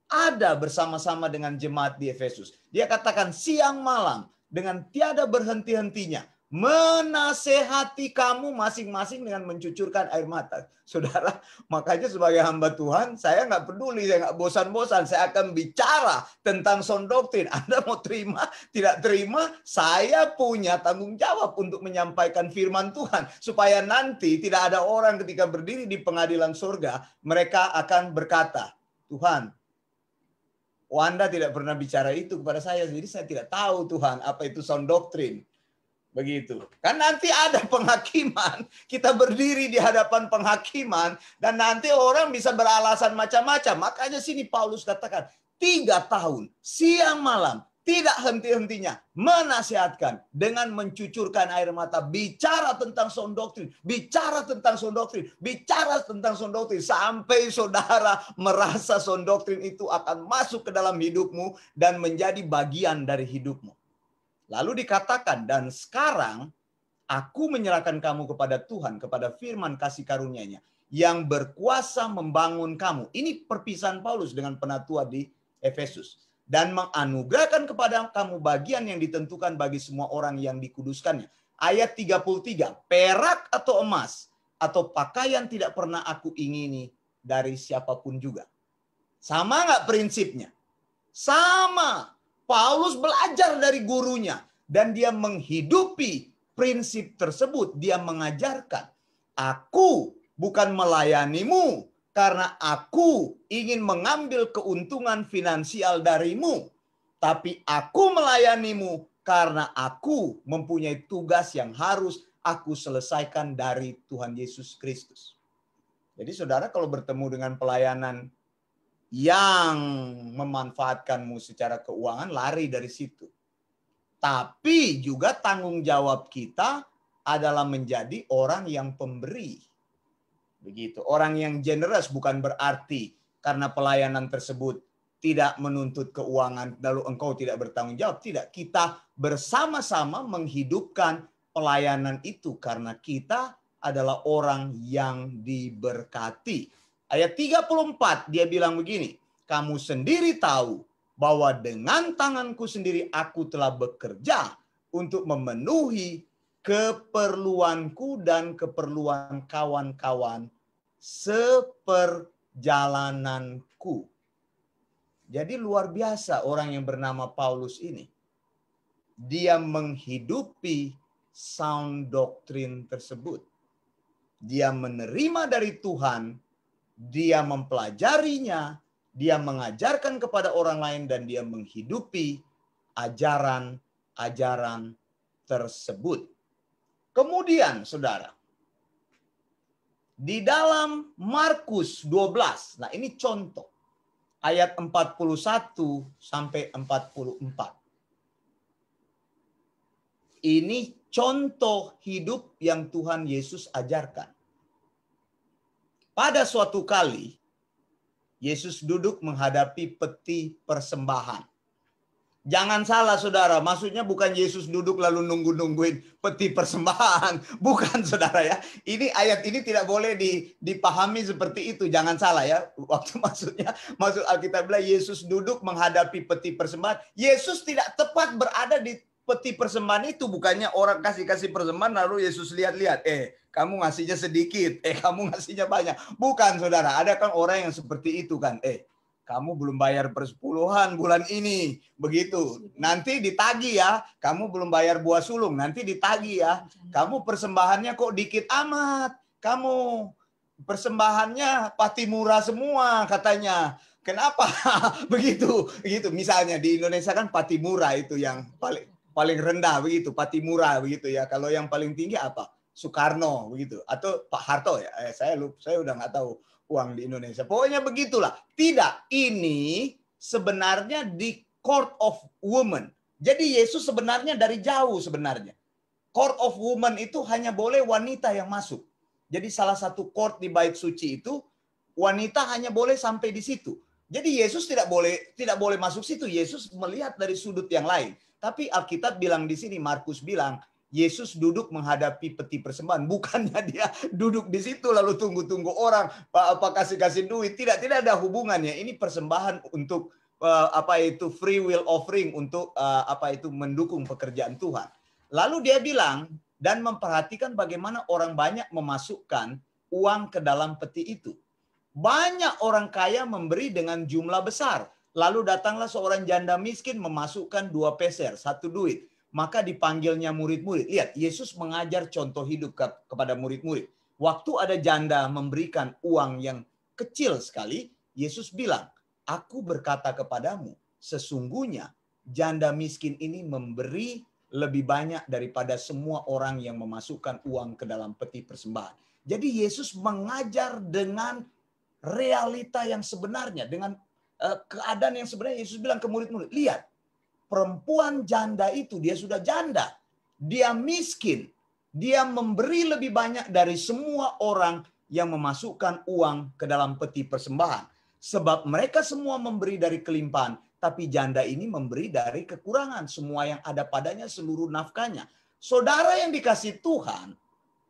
ada bersama-sama dengan jemaat di Efesus. Dia katakan siang malam dengan tiada berhenti-hentinya menasehati kamu masing-masing dengan mencucurkan air mata. Saudara, makanya sebagai hamba Tuhan, saya nggak peduli, saya nggak bosan-bosan. Saya akan bicara tentang sound doktrin. Anda mau terima, tidak terima, saya punya tanggung jawab untuk menyampaikan firman Tuhan. Supaya nanti tidak ada orang ketika berdiri di pengadilan surga, mereka akan berkata, Tuhan, Anda tidak pernah bicara itu kepada saya, jadi saya tidak tahu Tuhan apa itu sound doktrin. Begitu. Kan nanti ada penghakiman. Kita berdiri di hadapan penghakiman. Dan nanti orang bisa beralasan macam-macam. Makanya sini Paulus katakan. 3 tahun. Siang malam. Tidak henti-hentinya. Menasihatkan. Dengan mencucurkan air mata. Bicara tentang sound doktrin. Bicara tentang sound doktrin. Bicara tentang sound doktrin. Sampai saudara merasa sound doktrin itu akan masuk ke dalam hidupmu. Dan menjadi bagian dari hidupmu. Lalu dikatakan, dan sekarang aku menyerahkan kamu kepada Tuhan, kepada firman kasih karunia-Nya, yang berkuasa membangun kamu. Ini perpisahan Paulus dengan penatua di Efesus. Dan menganugerahkan kepada kamu bagian yang ditentukan bagi semua orang yang dikuduskannya. Ayat 33, perak atau emas, atau pakaian tidak pernah aku ingini dari siapapun juga. Sama nggak prinsipnya? Sama. Paulus belajar dari gurunya dan dia menghidupi prinsip tersebut. Dia mengajarkan, aku bukan melayanimu karena aku ingin mengambil keuntungan finansial darimu, tapi aku melayanimu karena aku mempunyai tugas yang harus aku selesaikan dari Tuhan Yesus Kristus. Jadi saudara, kalau bertemu dengan pelayanan yang memanfaatkanmu secara keuangan, lari dari situ. Tapi juga tanggung jawab kita adalah menjadi orang yang pemberi. Begitu. Orang yang generous bukan berarti karena pelayanan tersebut tidak menuntut keuangan lalu engkau tidak bertanggung jawab. Tidak. Kita bersama-sama menghidupkan pelayanan itu karena kita adalah orang yang diberkati. Ayat 34 dia bilang begini, kamu sendiri tahu bahwa dengan tanganku sendiri aku telah bekerja untuk memenuhi keperluanku dan keperluan kawan-kawan seperjalananku. Jadi luar biasa orang yang bernama Paulus ini. Dia menghidupi sound doktrin tersebut. Dia menerima dari Tuhan, dia mempelajarinya, dia mengajarkan kepada orang lain, dan dia menghidupi ajaran-ajaran tersebut. Kemudian, saudara, Di dalam Markus 12. Nah, ini contoh. Ayat 41 sampai 44. Ini contoh hidup yang Tuhan Yesus ajarkan. Pada suatu kali, Yesus duduk menghadapi peti persembahan. Jangan salah saudara, maksudnya bukan Yesus duduk lalu nungguin peti persembahan. Bukan saudara ya. Ini ayat ini tidak boleh dipahami seperti itu. Jangan salah ya. Waktu maksud Alkitab bilang Yesus duduk menghadapi peti persembahan. Yesus tidak tepat berada di peti persembahan itu. Bukannya orang kasih persembahan lalu Yesus lihat-lihat. Kamu ngasihnya sedikit. Kamu ngasihnya banyak. Bukan saudara. Ada kan orang yang seperti itu kan. Kamu belum bayar persepuluhan bulan ini. Begitu. Nanti ditagih ya. Kamu belum bayar buah sulung. Nanti ditagih ya. Kamu persembahannya kok dikit amat. Kamu persembahannya pati murah semua katanya. Kenapa? Begitu. Misalnya di Indonesia kan pati murah itu yang paling rendah begitu. Pati murah begitu ya. Kalau yang paling tinggi apa? Soekarno begitu. Atau Pak Harto ya. Saya udah nggak tahu uang di Indonesia. Pokoknya begitulah. Tidak, ini sebenarnya di Court of Women. Jadi Yesus sebenarnya dari jauh sebenarnya. Court of Women itu hanya boleh wanita yang masuk. Jadi salah satu court di bait suci itu wanita hanya boleh sampai di situ. Jadi Yesus tidak boleh masuk situ. Yesus melihat dari sudut yang lain. Tapi Alkitab bilang di sini, Markus bilang Yesus duduk menghadapi peti persembahan. Bukannya dia duduk di situ lalu tunggu-tunggu orang apa kasih duit. Tidak ada hubungannya. Ini persembahan untuk free will offering untuk mendukung pekerjaan Tuhan. Lalu dia bilang dan memperhatikan bagaimana orang banyak memasukkan uang ke dalam peti itu. Banyak orang kaya memberi dengan jumlah besar. Lalu datanglah seorang janda miskin memasukkan 2 peser, 1 duit. Maka dipanggilnya murid-murid. Lihat, Yesus mengajar contoh hidup kepada murid-murid. Waktu ada janda memberikan uang yang kecil sekali, Yesus bilang, aku berkata kepadamu, sesungguhnya janda miskin ini memberi lebih banyak daripada semua orang yang memasukkan uang ke dalam peti persembahan. Jadi Yesus mengajar dengan realita yang sebenarnya, dengan keadaan yang sebenarnya. Yesus bilang ke murid-murid, lihat, perempuan janda itu, dia sudah janda. Dia miskin. Dia memberi lebih banyak dari semua orang yang memasukkan uang ke dalam peti persembahan. Sebab mereka semua memberi dari kelimpahan. Tapi janda ini memberi dari kekurangan. Semua yang ada padanya seluruh nafkahnya. Saudara yang dikasih Tuhan,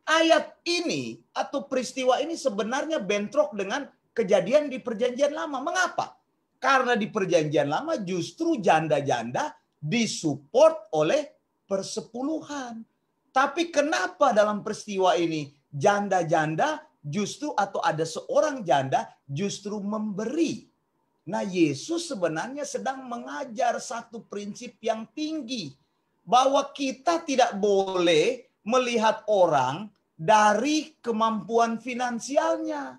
ayat ini atau peristiwa ini sebenarnya bentrok dengan kejadian di Perjanjian Lama. Mengapa? Karena di Perjanjian Lama justru janda-janda disupport oleh persepuluhan. Tapi kenapa dalam peristiwa ini janda-janda justru atau ada seorang janda justru memberi? Nah, Yesus sebenarnya sedang mengajar satu prinsip yang tinggi. Bahwa kita tidak boleh melihat orang dari kemampuan finansialnya.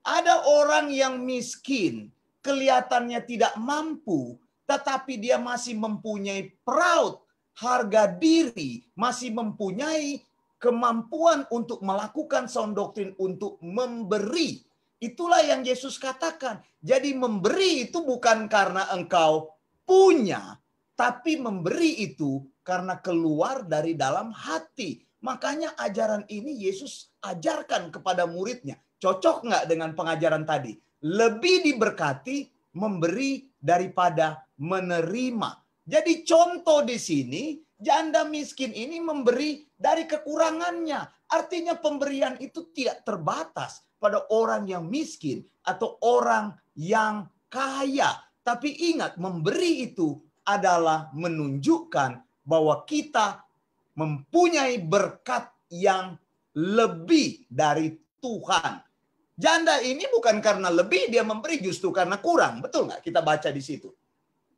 Ada orang yang miskin, kelihatannya tidak mampu, tetapi dia masih mempunyai proud, harga diri, masih mempunyai kemampuan untuk melakukan sound doctrine, untuk memberi. Itulah yang Yesus katakan. Jadi memberi itu bukan karena engkau punya, tapi memberi itu karena keluar dari dalam hati. Makanya ajaran ini Yesus ajarkan kepada muridnya. Cocok nggak dengan pengajaran tadi? Lebih diberkati memberi daripada menerima. Jadi contoh di sini, janda miskin ini memberi dari kekurangannya. Artinya pemberian itu tidak terbatas pada orang yang miskin atau orang yang kaya. Tapi ingat, memberi itu adalah menunjukkan bahwa kita mempunyai berkat yang lebih dari Tuhan. Janda ini bukan karena lebih dia memberi, justru karena kurang. Betul nggak? Kita baca di situ.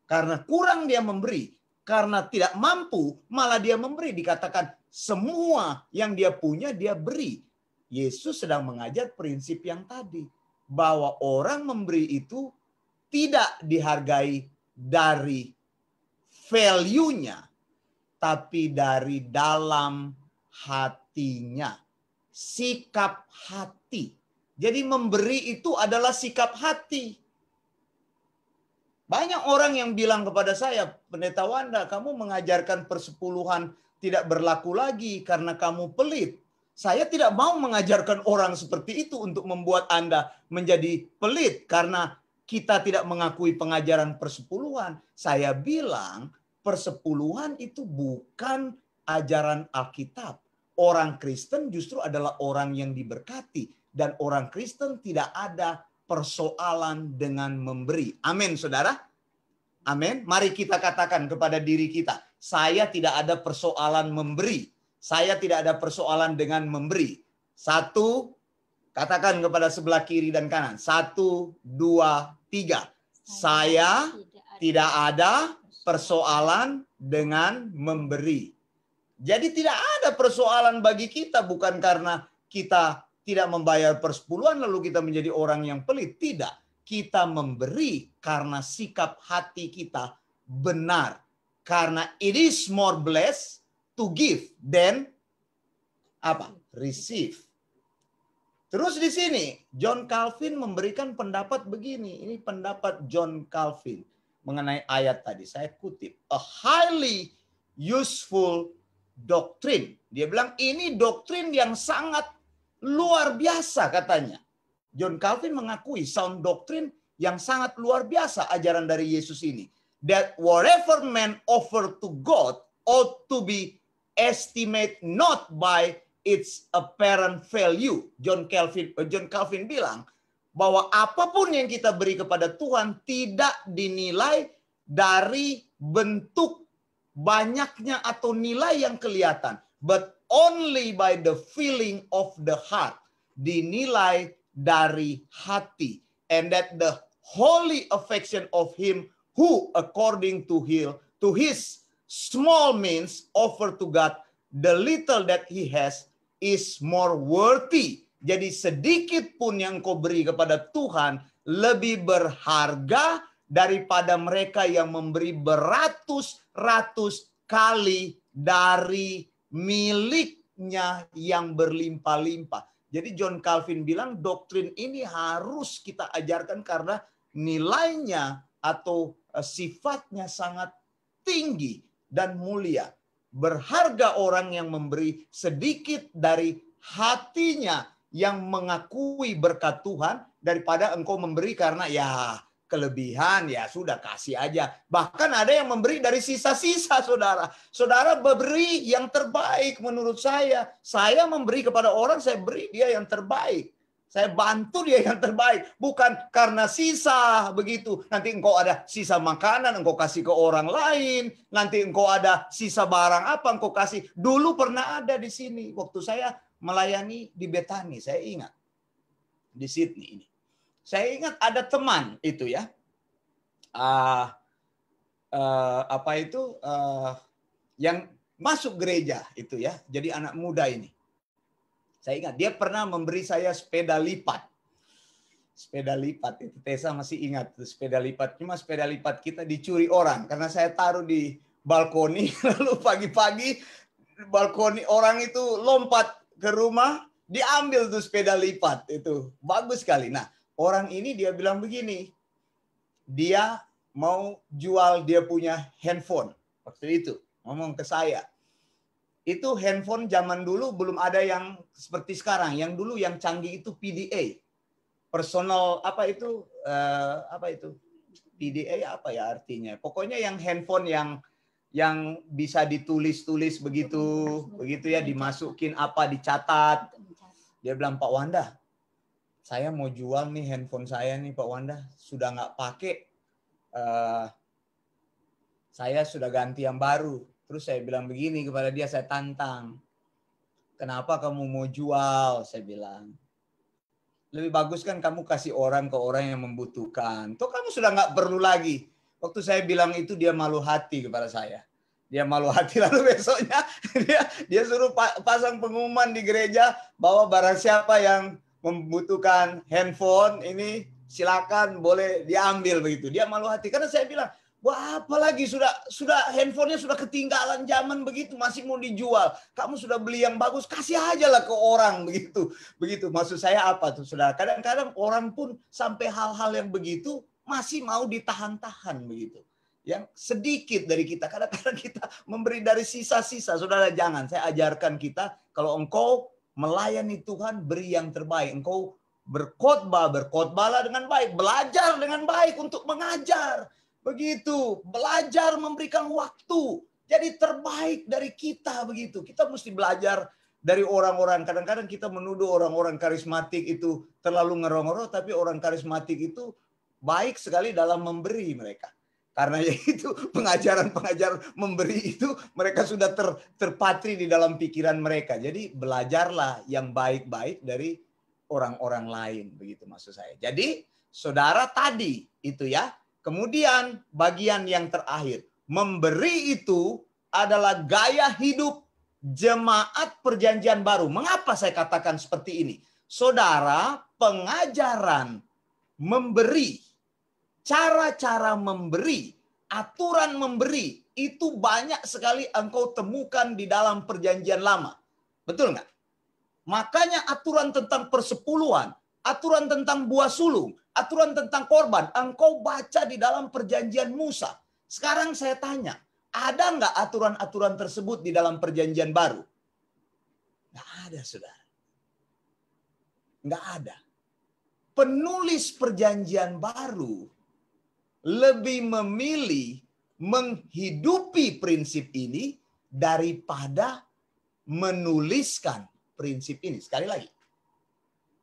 Karena kurang dia memberi. Karena tidak mampu, malah dia memberi. Dikatakan semua yang dia punya dia beri. Yesus sedang mengajar prinsip yang tadi. Bahwa orang memberi itu tidak dihargai dari value-nya. Tapi dari dalam hatinya. sikap hati. Jadi memberi itu adalah sikap hati. Banyak orang yang bilang kepada saya, Pendeta Wanda, kamu mengajarkan persepuluhan tidak berlaku lagi karena kamu pelit. Saya tidak mau mengajarkan orang seperti itu untuk membuat Anda menjadi pelit karena kita tidak mengakui pengajaran persepuluhan. Saya bilang persepuluhan itu bukan ajaran Alkitab. Orang Kristen justru adalah orang yang diberkati. Dan orang Kristen tidak ada persoalan dengan memberi. Amin, saudara. Amin. Mari kita katakan kepada diri kita, saya tidak ada persoalan memberi. Saya tidak ada persoalan dengan memberi. Satu, katakan kepada sebelah kiri dan kanan. 1, 2, 3. Saya tidak ada persoalan dengan memberi. Jadi tidak ada persoalan bagi kita, bukan karena kita tidak membayar persepuluhan lalu kita menjadi orang yang pelit. Tidak. Kita memberi karena sikap hati kita benar. Karena it is more blessed to give than apa? Receive. Terus di sini John Calvin memberikan pendapat begini. Ini pendapat John Calvin mengenai ayat tadi. Saya kutip. A highly useful doctrine. Dia bilang ini doktrin yang sangat luar biasa katanya. John Calvin mengakui sound doctrine yang sangat luar biasa ajaran dari Yesus ini. That whatever man offer to God ought to be estimated not by its apparent value. John Calvin bilang bahwa apapun yang kita beri kepada Tuhan tidak dinilai dari bentuk banyaknya atau nilai yang kelihatan, but only by the feeling of the heart. Dinilai dari hati. And that the holy affection of him who according to his small means offer to God the little that he has is more worthy. Jadi sedikit pun yang kau beri kepada Tuhan lebih berharga daripada mereka yang memberi beratus-ratus kali dari miliknya yang berlimpah-limpah. Jadi John Calvin bilang doktrin ini harus kita ajarkan karena nilainya atau sifatnya sangat tinggi dan mulia. Berharga orang yang memberi sedikit dari hatinya yang mengakui berkat Tuhan daripada engkau memberi karena ya kelebihan, ya sudah kasih aja. Bahkan ada yang memberi dari sisa-sisa, saudara. Saudara beri yang terbaik menurut saya. Saya memberi kepada orang, saya beri dia yang terbaik. Saya bantu dia yang terbaik. Bukan karena sisa begitu. Nanti engkau ada sisa makanan, engkau kasih ke orang lain. Nanti engkau ada sisa barang apa, engkau kasih. Dulu pernah ada di sini. Waktu saya melayani di Bethany, saya ingat. Di Sydney ini. Saya ingat ada teman itu ya, yang masuk gereja itu ya, jadi anak muda ini. Saya ingat dia pernah memberi saya sepeda lipat. Sepeda lipat itu Tessa masih ingat sepeda lipat. Cuma sepeda lipat kita dicuri orang karena saya taruh di balkoni lalu pagi-pagi balkoni orang itu lompat ke rumah, diambil tuh sepeda lipat itu. Bagus sekali. Nah, orang ini dia bilang begini, dia mau jual dia punya handphone. Waktu itu ngomong ke saya. Itu handphone zaman dulu belum ada yang seperti sekarang. Yang dulu yang canggih itu PDA. Personal apa itu? PDA apa ya artinya? Pokoknya yang handphone yang bisa ditulis-tulis begitu ya, dimasukin apa, dicatat. Dia bilang, Pak Wanda, saya mau jual nih handphone saya nih Pak Wanda, sudah nggak pakai, saya sudah ganti yang baru. Terus saya bilang begini kepada dia, saya tantang, kenapa kamu mau jual? Saya bilang, lebih bagus kan kamu kasih orang ke orang yang membutuhkan. Toh kamu sudah nggak perlu lagi. Waktu saya bilang itu dia malu hati kepada saya. Dia malu hati lalu besoknya dia suruh pasang pengumuman di gereja bahwa barang siapa yang membutuhkan handphone ini silakan boleh diambil begitu. Dia malu hati karena saya bilang Wah, apalagi sudah handphonenya sudah ketinggalan zaman begitu, masih mau dijual. Kamu sudah beli yang bagus, kasih aja lah ke orang begitu. Begitu. Maksud saya apa tuh, Saudara? Kadang-kadang orang pun sampai hal-hal yang begitu masih mau ditahan-tahan begitu. Yang sedikit dari kita, kadang-kadang kita memberi dari sisa-sisa. Saudara, jangan. Saya ajarkan kita, kalau engkau melayani Tuhan, beri yang terbaik. Engkau berkhotbahlah dengan baik, belajar dengan baik untuk mengajar. Begitu, belajar memberikan waktu. Jadi terbaik dari kita begitu. Kita mesti belajar dari orang-orang. Kadang-kadang kita menuduh orang-orang karismatik itu terlalu ngerong-ngerong, tapi orang karismatik itu baik sekali dalam memberi mereka. Karena yaitu pengajaran-pengajaran memberi itu mereka sudah terpatri di dalam pikiran mereka. Jadi belajarlah yang baik-baik dari orang-orang lain, begitu maksud saya. Jadi saudara tadi itu ya. Kemudian bagian yang terakhir, memberi itu adalah gaya hidup jemaat perjanjian baru. Mengapa saya katakan seperti ini? Saudara, pengajaran memberi, cara-cara memberi, aturan memberi, itu banyak sekali engkau temukan di dalam perjanjian lama. Betul nggak? Makanya aturan tentang persepuluhan, aturan tentang buah sulung, aturan tentang korban, engkau baca di dalam perjanjian Musa. Sekarang saya tanya, ada nggak aturan-aturan tersebut di dalam perjanjian baru? Nggak ada, saudara. Nggak ada. Penulis perjanjian baru lebih memilih menghidupi prinsip ini daripada menuliskan prinsip ini. Sekali lagi.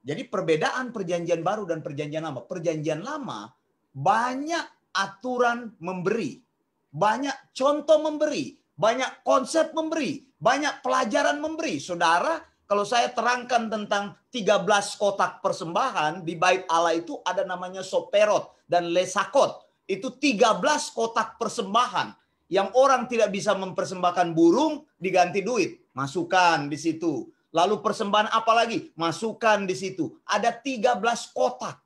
Jadi perbedaan perjanjian baru dan perjanjian lama. Perjanjian lama banyak aturan memberi. Banyak contoh memberi. Banyak konsep memberi. Banyak pelajaran memberi. Saudara, kalau saya terangkan tentang 13 kotak persembahan, di bait Allah itu ada namanya soperot dan lesakot. Itu 13 kotak persembahan. Yang orang tidak bisa mempersembahkan burung, diganti duit. Masukkan di situ. Lalu persembahan apa lagi? Masukkan di situ. Ada 13 kotak.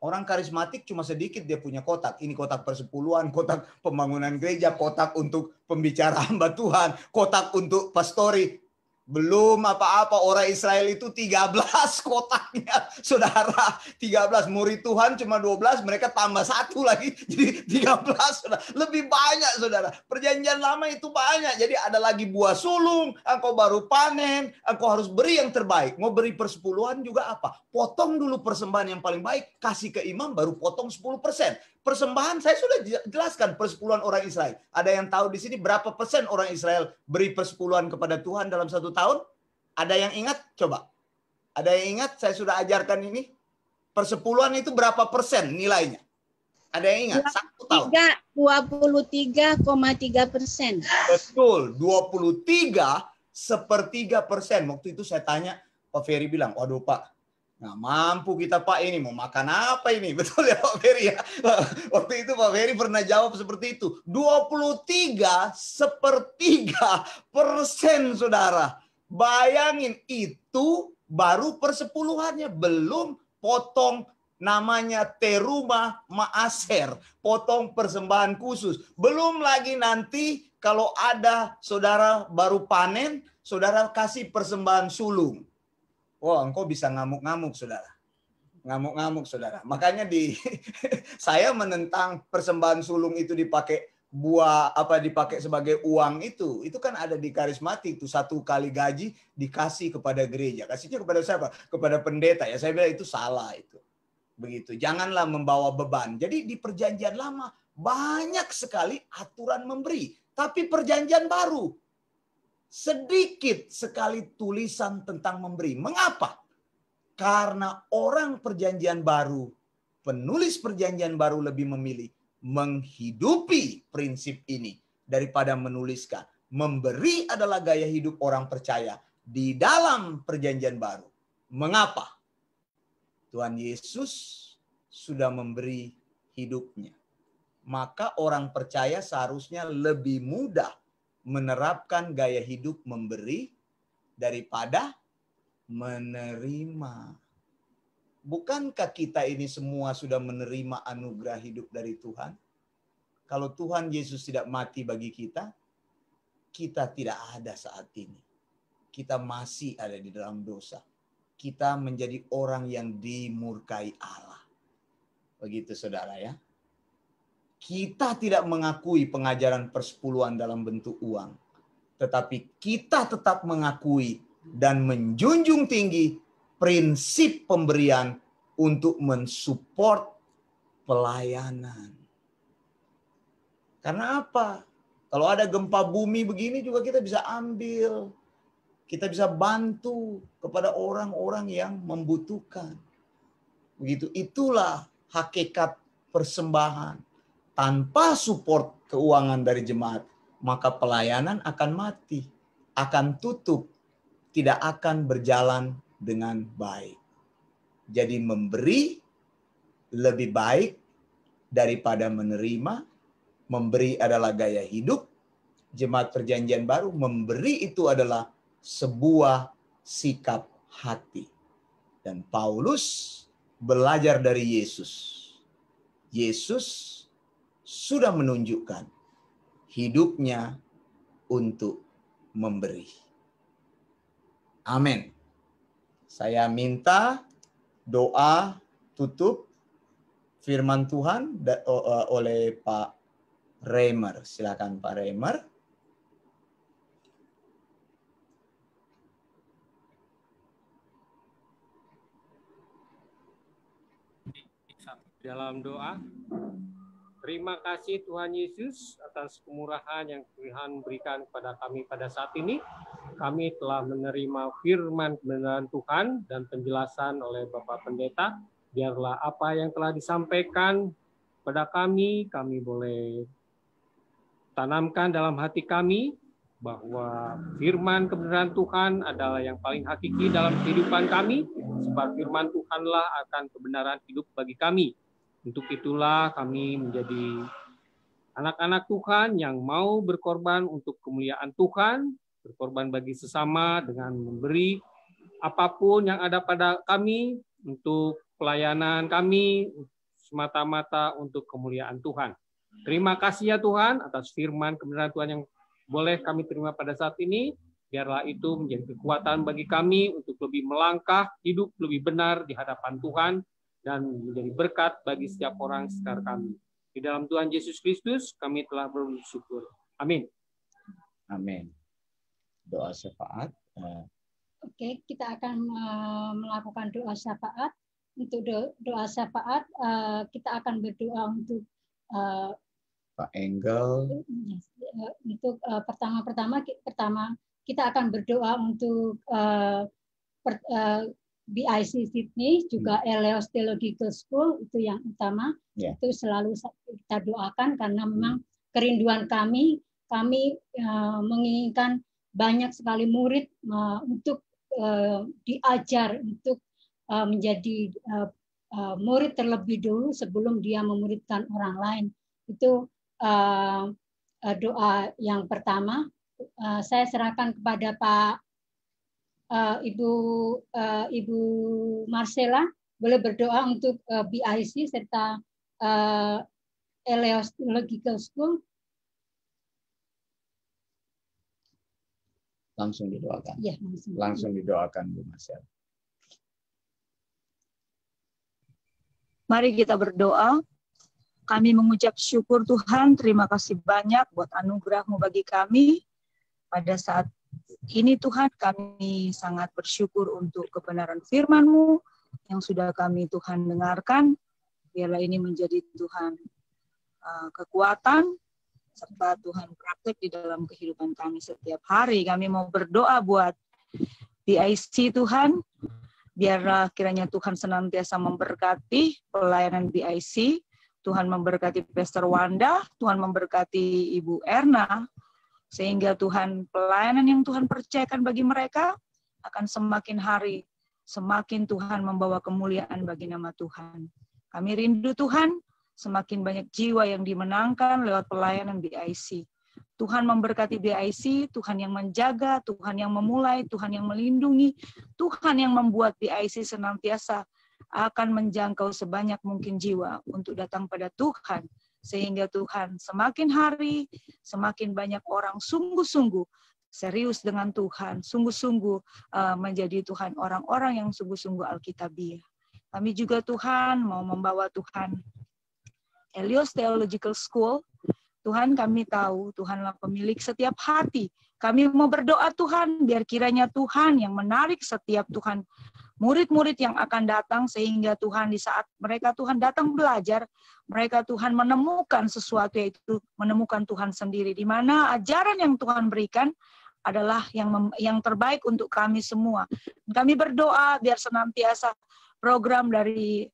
Orang karismatik cuma sedikit dia punya kotak. Ini kotak persepuluhan, kotak pembangunan gereja, kotak untuk pembicara hamba Tuhan, kotak untuk pastori. Belum apa-apa, orang Israel itu 13 kotaknya. Saudara, 13. Murid Tuhan cuma 12, mereka tambah 1 lagi. Jadi 13, saudara. Lebih banyak, saudara. Perjanjian lama itu banyak. Jadi ada lagi buah sulung, engkau baru panen, engkau harus beri yang terbaik. Mau beri persepuluhan juga apa? Potong dulu persembahan yang paling baik, kasih ke imam, baru potong 10%. Persembahan saya sudah jelaskan persepuluhan orang Israel. Ada yang tahu di sini berapa persen orang Israel beri persepuluhan kepada Tuhan dalam 1 tahun? Ada yang ingat? Coba. Ada yang ingat? Saya sudah ajarkan ini. Persepuluhan itu berapa persen nilainya? Ada yang ingat? 1 tahun. 23,3%. Betul. 23/3%. Waktu itu saya tanya, Pak Ferry bilang, waduh Pak, nggak mampu kita Pak, ini mau makan apa ini? Betul ya Pak Ferry ya? Waktu itu Pak Ferry pernah jawab seperti itu. 23/3%, saudara. Bayangin, itu baru persepuluhannya. Belum potong namanya teruma maaser. Potong persembahan khusus. Belum lagi nanti kalau ada saudara baru panen, saudara kasih persembahan sulung. Wah, engkau bisa ngamuk-ngamuk, saudara. Ngamuk-ngamuk, saudara. Makanya saya menentang persembahan sulung itu dipakai dipakai sebagai uang itu. Itu kan ada di karismatik itu, 1 kali gaji dikasih kepada gereja. Kasihnya kepada siapa? Kepada pendeta. Ya saya bilang itu salah itu. Begitu. Janganlah membawa beban. Jadi di perjanjian lama banyak sekali aturan memberi, tapi perjanjian baru sedikit sekali tulisan tentang memberi. Mengapa? Karena orang perjanjian baru, penulis perjanjian baru lebih memilih menghidupi prinsip ini daripada menuliskan. Memberi adalah gaya hidup orang percaya di dalam perjanjian baru. Mengapa? Tuhan Yesus sudah memberi hidupnya. Maka orang percaya seharusnya lebih mudah menerapkan gaya hidup memberi daripada menerima. Bukankah kita ini semua sudah menerima anugerah hidup dari Tuhan? Kalau Tuhan Yesus tidak mati bagi kita, kita tidak ada saat ini. Kita masih ada di dalam dosa. Kita menjadi orang yang dimurkai Allah. Begitu saudara ya. Kita tidak mengakui pengajaran persepuluhan dalam bentuk uang. Tetapi kita tetap mengakui dan menjunjung tinggi prinsip pemberian untuk mensupport pelayanan. Karena apa? Kalau ada gempa bumi begini juga kita bisa ambil. Kita bisa bantu kepada orang-orang yang membutuhkan. Begitu, itulah hakikat persembahan. Tanpa support keuangan dari jemaat, maka pelayanan akan mati, akan tutup, tidak akan berjalan dengan baik. Jadi memberi lebih baik daripada menerima. Memberi adalah gaya hidup. Jemaat Perjanjian Baru, memberi itu adalah sebuah sikap hati. Dan Paulus belajar dari Yesus. Yesus sudah menunjukkan hidupnya untuk memberi. Amin. Saya minta doa tutup firman Tuhan oleh Pak Reimer. Silakan Pak Reimer. Dalam doa, terima kasih Tuhan Yesus atas kemurahan yang Tuhan berikan kepada kami pada saat ini. Kami telah menerima firman kebenaran Tuhan dan penjelasan oleh Bapak Pendeta. Biarlah apa yang telah disampaikan pada kami boleh tanamkan dalam hati kami bahwa firman kebenaran Tuhan adalah yang paling hakiki dalam kehidupan kami, sebab firman Tuhanlah akan kebenaran hidup bagi kami. Untuk itulah kami menjadi anak-anak Tuhan yang mau berkorban untuk kemuliaan Tuhan, berkorban bagi sesama dengan memberi apapun yang ada pada kami untuk pelayanan kami, semata-mata untuk kemuliaan Tuhan. Terima kasih ya Tuhan atas firman kebenaran Tuhan yang boleh kami terima pada saat ini. Biarlah itu menjadi kekuatan bagi kami untuk lebih melangkah, hidup lebih benar di hadapan Tuhan, dan menjadi berkat bagi setiap orang sekitar kami. Di dalam Tuhan Yesus Kristus kami telah bersyukur. Amin. Amin. Doa syafaat. Oke, kita akan melakukan doa syafaat. Untuk doa syafaat, kita akan berdoa untuk Pak Engel. Untuk pertama kita akan berdoa untuk BIC Sydney, juga Eleos Theological School, itu yang utama. Itu selalu kita doakan karena memang kerinduan kami menginginkan banyak sekali murid untuk diajar untuk menjadi murid terlebih dulu sebelum dia memuridkan orang lain. Itu doa yang pertama. Saya serahkan kepada Pak Ibu Marcella, boleh berdoa untuk BIC serta Eleos Theological School. Langsung didoakan. Ya, langsung didoakan Bu Marcella. Mari kita berdoa. Kami mengucap syukur Tuhan, terima kasih banyak buat anugerah-Mu bagi kami. Pada saat ini Tuhan, kami sangat bersyukur untuk kebenaran firman-Mu yang sudah kami Tuhan dengarkan. Biarlah ini menjadi Tuhan kekuatan, serta Tuhan praktek di dalam kehidupan kami setiap hari. Kami mau berdoa buat BIC Tuhan, biarlah kiranya Tuhan senantiasa memberkati pelayanan BIC, Tuhan memberkati Pastor Wanda, Tuhan memberkati Ibu Erna, sehingga Tuhan pelayanan yang Tuhan percayakan bagi mereka akan semakin hari, semakin Tuhan membawa kemuliaan bagi nama Tuhan. Kami rindu Tuhan, semakin banyak jiwa yang dimenangkan lewat pelayanan BIC. Tuhan memberkati BIC, Tuhan yang menjaga, Tuhan yang memulai, Tuhan yang melindungi, Tuhan yang membuat BIC senantiasa akan menjangkau sebanyak mungkin jiwa untuk datang pada Tuhan Sehingga Tuhan semakin hari, semakin banyak orang sungguh-sungguh serius dengan Tuhan, sungguh-sungguh menjadi Tuhan orang-orang yang sungguh-sungguh Alkitabiah. Kami juga Tuhan mau membawa Tuhan Helios Theological School. Tuhan, kami tahu Tuhanlah pemilik setiap hati. Kami mau berdoa Tuhan, biar kiranya Tuhan yang menarik setiap Tuhan murid-murid yang akan datang, sehingga Tuhan di saat mereka Tuhan datang belajar, mereka Tuhan menemukan sesuatu, yaitu menemukan Tuhan sendiri, di mana ajaran yang Tuhan berikan adalah yang terbaik untuk kami semua. Kami berdoa biar senantiasa program dari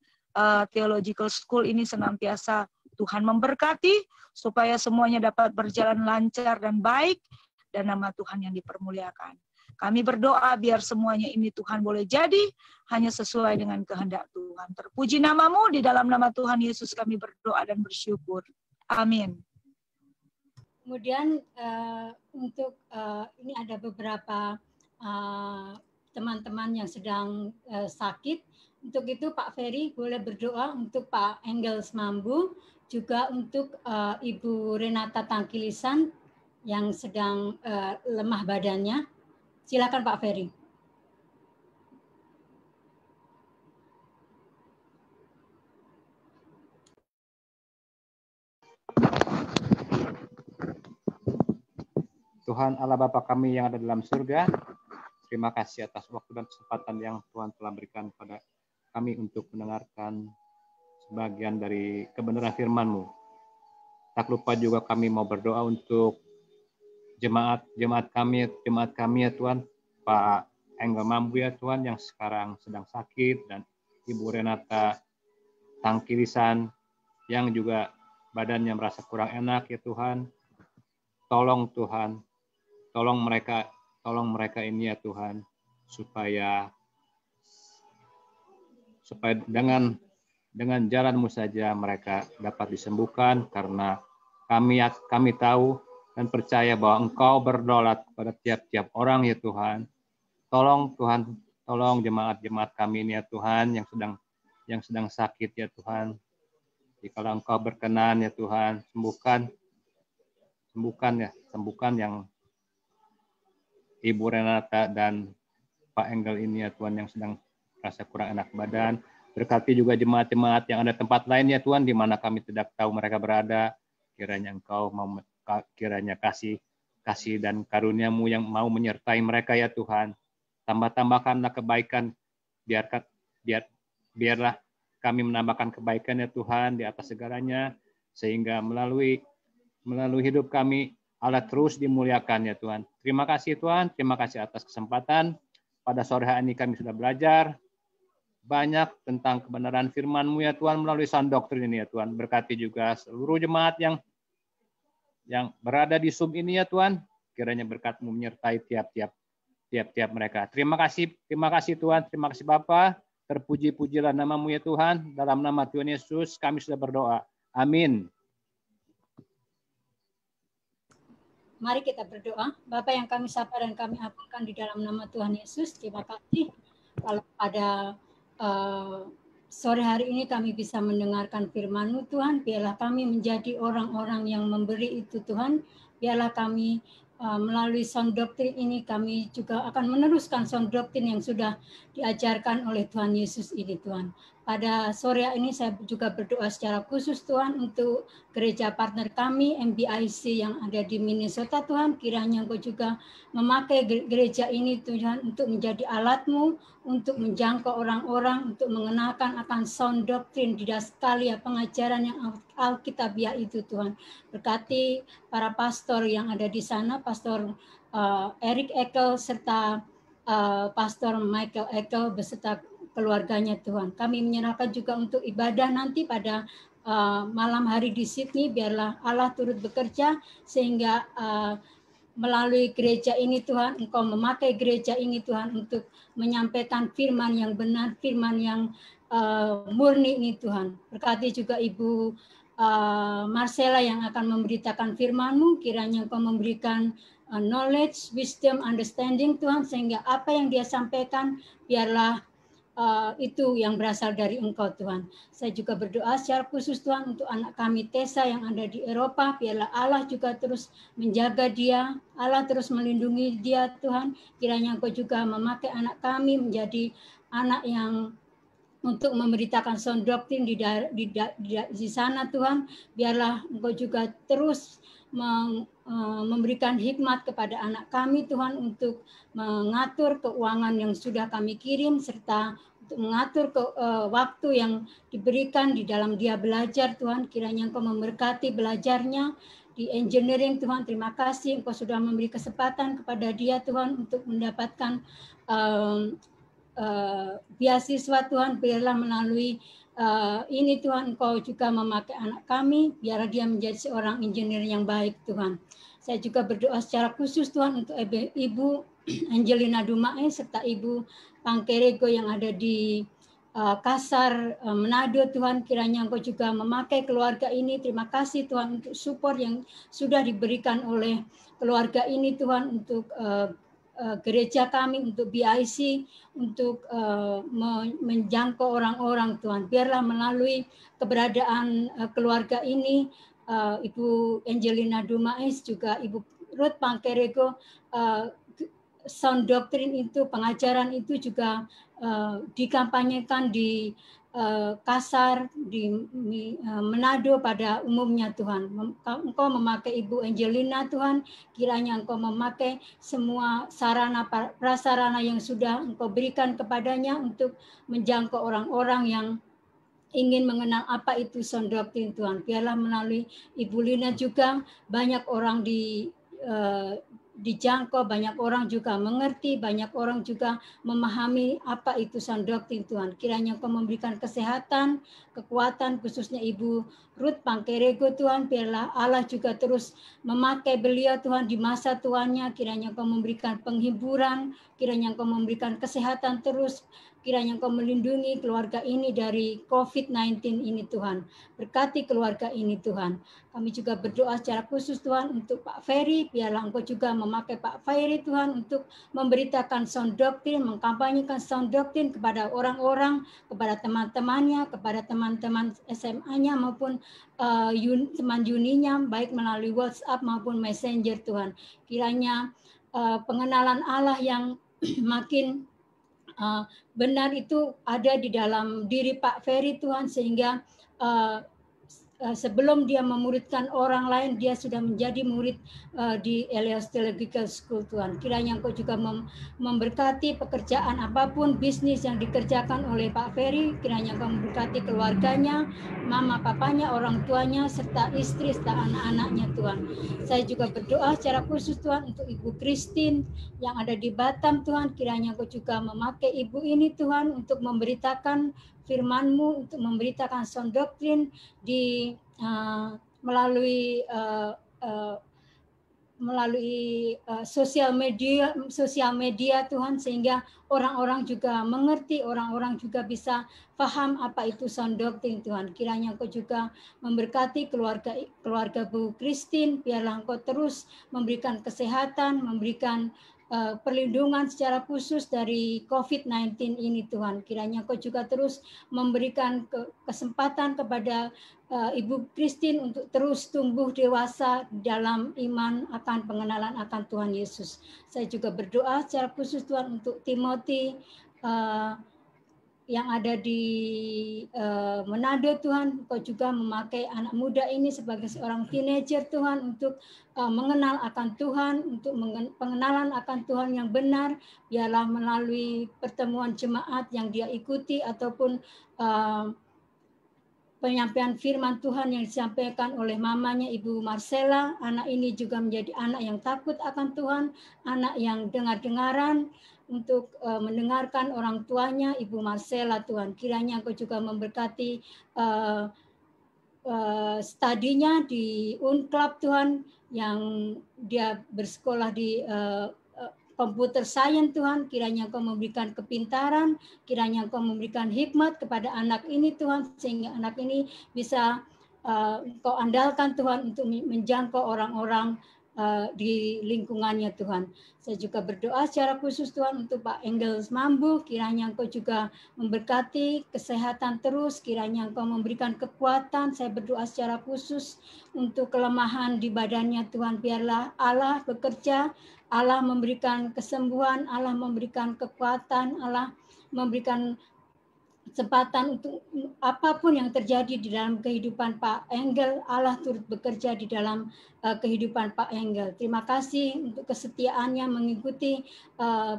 Theological School ini senantiasa Tuhan memberkati, supaya semuanya dapat berjalan lancar dan baik, dan nama Tuhan yang dipermuliakan. Kami berdoa biar semuanya ini Tuhan boleh jadi hanya sesuai dengan kehendak Tuhan. Terpuji namamu, di dalam nama Tuhan Yesus kami berdoa dan bersyukur. Amin. Kemudian untuk ini ada beberapa teman-teman yang sedang sakit. Untuk itu Pak Ferry boleh berdoa untuk Pak Engels Mambu, juga untuk Ibu Renata Tangkilisan yang sedang lemah badannya. Silakan Pak Ferry. Tuhan Allah Bapa kami yang ada dalam surga, terima kasih atas waktu dan kesempatan yang Tuhan telah berikan kepada kami untuk mendengarkan sebagian dari kebenaran firman-Mu. Tak lupa juga kami mau berdoa untuk jemaat kami ya Tuhan, Pak Engel Mambu ya Tuhan yang sekarang sedang sakit, dan Ibu Renata Tangkilisan yang juga badannya merasa kurang enak ya Tuhan. Tolong Tuhan, tolong mereka ini ya Tuhan, supaya dengan jalan-Mu saja mereka dapat disembuhkan, karena kami tahu dan percaya bahwa Engkau berdaulat kepada tiap-tiap orang ya Tuhan. Tolong Tuhan, tolong jemaat-jemaat kami ini ya Tuhan yang sedang sakit ya Tuhan. Jikalau Engkau berkenan ya Tuhan, sembuhkan yang Ibu Renata dan Pak Engel ini ya Tuhan yang sedang rasa kurang enak badan. Berkati juga jemaat-jemaat yang ada tempat lain ya Tuhan, di mana kami tidak tahu mereka berada. Kiranya Engkau kiranya kasih dan karunia-Mu yang mau menyertai mereka ya Tuhan. Tambahkanlah kebaikan, biarlah kami menambahkan kebaikan ya Tuhan di atas segalanya, sehingga melalui hidup kami Allah terus dimuliakan ya Tuhan. Terima kasih Tuhan, terima kasih atas kesempatan. Pada sore hari ini kami sudah belajar banyak tentang kebenaran firman-Mu ya Tuhan melalui sound doktrin ini ya Tuhan. Berkati juga seluruh jemaat yang berada di Zoom ini ya Tuhan. Kiranya berkat-Mu menyertai tiap-tiap mereka. Terima kasih Tuhan, terima kasih Bapa. Terpuji-pujilah nama-Mu ya Tuhan. Dalam nama Tuhan Yesus kami sudah berdoa. Amin. Mari kita berdoa. Bapa yang kami sapa dan kami agungkan di dalam nama Tuhan Yesus, terima kasih kalau pada sore hari ini kami bisa mendengarkan firman-Mu Tuhan. Biarlah kami menjadi orang-orang yang memberi itu Tuhan. Biarlah kami melalui sound doktrin ini kami juga akan meneruskan sound doktrin yang sudah diajarkan oleh Tuhan Yesus ini Tuhan. Pada sore ini saya juga berdoa secara khusus Tuhan untuk gereja partner kami MBIC yang ada di Minnesota Tuhan. Kiranya Engkau juga memakai gereja ini Tuhan untuk menjadi alat-Mu untuk menjangkau orang-orang, untuk mengenalkan akan sound doktrin di daskalia pengajaran yang Alkitabiah itu Tuhan. Berkati para pastor yang ada di sana, Pastor Eric Eckel serta Pastor Michael Eckel beserta keluarganya Tuhan. Kami menyerahkan juga untuk ibadah nanti pada malam hari di Sydney. Biarlah Allah turut bekerja sehingga melalui gereja ini Tuhan, Engkau memakai gereja ini Tuhan untuk menyampaikan firman yang benar, firman yang murni ini Tuhan. Berkati juga Ibu Marcella yang akan memberitakan firman-Mu. Kiranya Engkau memberikan knowledge, wisdom, understanding Tuhan, sehingga apa yang dia sampaikan biarlah itu yang berasal dari Engkau Tuhan. Saya juga berdoa secara khusus Tuhan untuk anak kami Tessa yang ada di Eropa. Biarlah Allah juga terus menjaga dia, Allah terus melindungi dia Tuhan. Kiranya Engkau juga memakai anak kami menjadi anak yang untuk memberitakan sound doktrin di sana Tuhan. Biarlah Engkau juga terus memberikan hikmat kepada anak kami Tuhan untuk mengatur keuangan yang sudah kami kirim serta untuk mengatur waktu yang diberikan di dalam dia belajar Tuhan. Kiranya Engkau memberkati belajarnya di engineering Tuhan. Terima kasih Engkau sudah memberi kesempatan kepada dia Tuhan untuk mendapatkan beasiswa Tuhan. Biarlah melalui ini Tuhan Engkau juga memakai anak kami, biarlah dia menjadi seorang engineer yang baik Tuhan. Saya juga berdoa secara khusus Tuhan untuk Ibu Angelina Dumae serta Ibu Pangkerego yang ada di Kasar, Manado Tuhan. Kiranya Engkau juga memakai keluarga ini. Terima kasih Tuhan untuk support yang sudah diberikan oleh keluarga ini Tuhan untuk gereja kami, untuk BIC, untuk menjangkau orang-orang Tuhan. Biarlah melalui keberadaan keluarga ini, Ibu Angelina Dumaes, juga Ibu Ruth Pangkerego, sound doktrin itu, pengajaran itu juga dikampanyekan di Kasar, di Manado pada umumnya Tuhan. Engkau memakai Ibu Angelina Tuhan, kiranya Engkau memakai semua sarana prasarana yang sudah Engkau berikan kepadanya untuk menjangkau orang-orang yang ingin mengenal apa itu sound doktrin Tuhan. Biarlah melalui Ibu Lina juga banyak orang dijangkau, banyak orang juga mengerti, banyak orang juga memahami apa itu sound doktrin Tuhan. Kiranya Engkau memberikan kesehatan, kekuatan, khususnya Ibu Ruth Pangkerego Tuhan. Biarlah Allah juga terus memakai beliau Tuhan di masa tuanya. Kiranya Engkau memberikan penghiburan, kiranya Engkau memberikan kesehatan terus. Kiranya Engkau melindungi keluarga ini dari COVID-19 ini Tuhan. Berkati keluarga ini Tuhan. Kami juga berdoa secara khusus Tuhan untuk Pak Ferry. Biarlah Engkau juga memakai Pak Ferry Tuhan untuk memberitakan sound doktrin, mengkampanyekan sound doktrin kepada orang-orang, kepada teman-temannya, kepada teman-teman SMA-nya maupun teman uninya, baik melalui WhatsApp maupun Messenger Tuhan. Kiranya pengenalan Allah yang makin benar itu ada di dalam diri Pak Ferry Tuhan, sehingga sebelum dia memuridkan orang lain, dia sudah menjadi murid di Elias Theological School Tuhan. Kiranya Engkau juga memberkati pekerjaan apapun, bisnis yang dikerjakan oleh Pak Ferry. Kiranya Engkau memberkati keluarganya, mama, papanya, orang tuanya, serta istri, serta anak-anaknya Tuhan. Saya juga berdoa secara khusus Tuhan untuk Ibu Christine yang ada di Batam Tuhan. Kiranya Engkau juga memakai ibu ini Tuhan untuk memberitakan firman-Mu, untuk memberitakan sound doktrin di melalui sosial media Tuhan, sehingga orang-orang juga mengerti, orang-orang juga bisa paham apa itu sound doktrin Tuhan. Kiranya Engkau juga memberkati keluarga Bu Christine. Biarlah Engkau terus memberikan kesehatan, memberikan perlindungan secara khusus dari COVID-19 ini Tuhan. Kiranya Engkau juga terus memberikan kesempatan kepada Ibu Christine untuk terus tumbuh dewasa dalam iman akan pengenalan akan Tuhan Yesus. Saya juga berdoa secara khusus Tuhan untuk Timothy yang ada di Manado Tuhan. Engkau juga memakai anak muda ini sebagai seorang teenager Tuhan untuk mengenal akan Tuhan, untuk pengenalan akan Tuhan yang benar. Biarlah melalui pertemuan jemaat yang dia ikuti ataupun penyampaian firman Tuhan yang disampaikan oleh mamanya Ibu Marcella, anak ini juga menjadi anak yang takut akan Tuhan, anak yang dengar-dengaran untuk mendengarkan orang tuanya Ibu Marcella Tuhan. Kiranya Engkau juga memberkati studinya di Unclub Tuhan, yang dia bersekolah di komputer science Tuhan. Kiranya Engkau memberikan kepintaran, kiranya Engkau memberikan hikmat kepada anak ini Tuhan, sehingga anak ini bisa Engkau andalkan Tuhan untuk menjangkau orang-orang di lingkungannya Tuhan. Saya juga berdoa secara khusus Tuhan untuk Pak Engel Mambu, kiranya Engkau juga memberkati kesehatan terus, kiranya Engkau memberikan kekuatan. Saya berdoa secara khusus untuk kelemahan di badannya Tuhan, biarlah Allah bekerja, Allah memberikan kesembuhan, Allah memberikan kekuatan, Allah memberikan kesempatan untuk apapun yang terjadi di dalam kehidupan Pak Engel, Allah turut bekerja di dalam kehidupan Pak Engel. Terima kasih untuk kesetiaannya mengikuti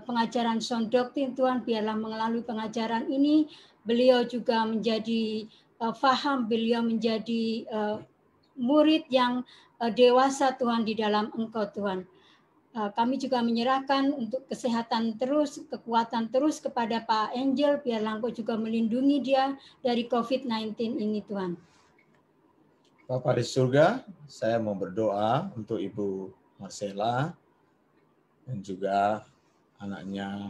pengajaran sound doctrine Tuhan. Biarlah melalui pengajaran ini beliau juga menjadi faham, beliau menjadi murid yang dewasa Tuhan di dalam Engkau Tuhan. Kami juga menyerahkan untuk kesehatan terus, kekuatan terus kepada Pak Angel, biarlah Engkau juga melindungi dia dari COVID-19 ini Tuhan. Bapa di surga, saya mau berdoa untuk Ibu Marcella dan juga anaknya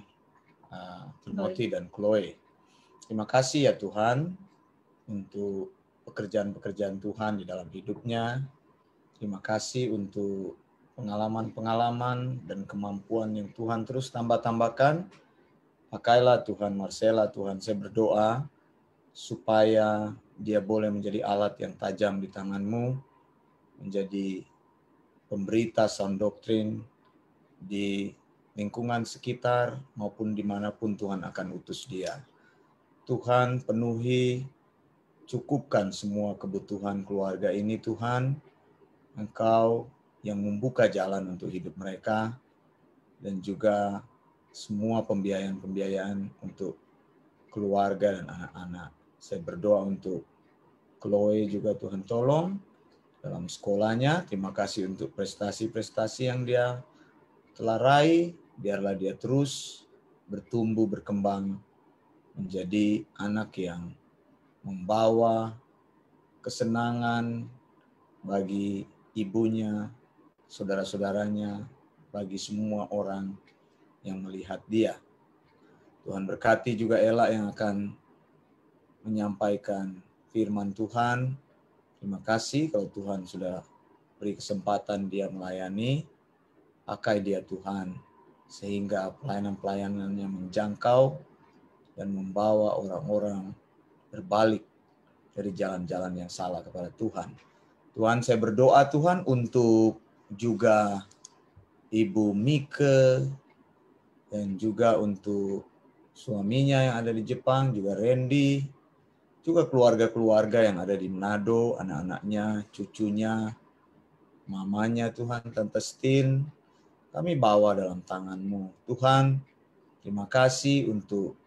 Timothy dan Chloe. Terima kasih ya Tuhan untuk pekerjaan-pekerjaan Tuhan di dalam hidupnya. Terima kasih untuk pengalaman-pengalaman dan kemampuan yang Tuhan terus tambah-tambahkan. Pakailah Tuhan Marcella, Tuhan saya berdoa supaya dia boleh menjadi alat yang tajam di tangan-Mu, menjadi pemberita sound doctrine di lingkungan sekitar maupun dimanapun Tuhan akan utus dia. Tuhan penuhi, cukupkan semua kebutuhan keluarga ini Tuhan. Engkau yang membuka jalan untuk hidup mereka dan juga semua pembiayaan-pembiayaan untuk keluarga dan anak-anak. Saya berdoa untuk Chloe juga Tuhan tolong dalam sekolahnya. Terima kasih untuk prestasi-prestasi yang dia telah raih. Biarlah dia terus bertumbuh, berkembang menjadi anak yang membawa kesenangan bagi ibunya, saudara-saudaranya, bagi semua orang yang melihat dia. Tuhan berkati juga Ella yang akan menyampaikan firman Tuhan. Terima kasih kalau Tuhan sudah beri kesempatan dia melayani. Pakai dia Tuhan, sehingga pelayanan-pelayanannya menjangkau dan membawa orang-orang berbalik dari jalan-jalan yang salah kepada Tuhan. Tuhan, saya berdoa Tuhan untuk juga Ibu Mike dan juga untuk suaminya yang ada di Jepang, juga Randy, juga keluarga-keluarga yang ada di Manado, anak-anaknya, cucunya, mamanya Tuhan, Tante Stin, kami bawa dalam tangan-Mu. Tuhan, terima kasih untuk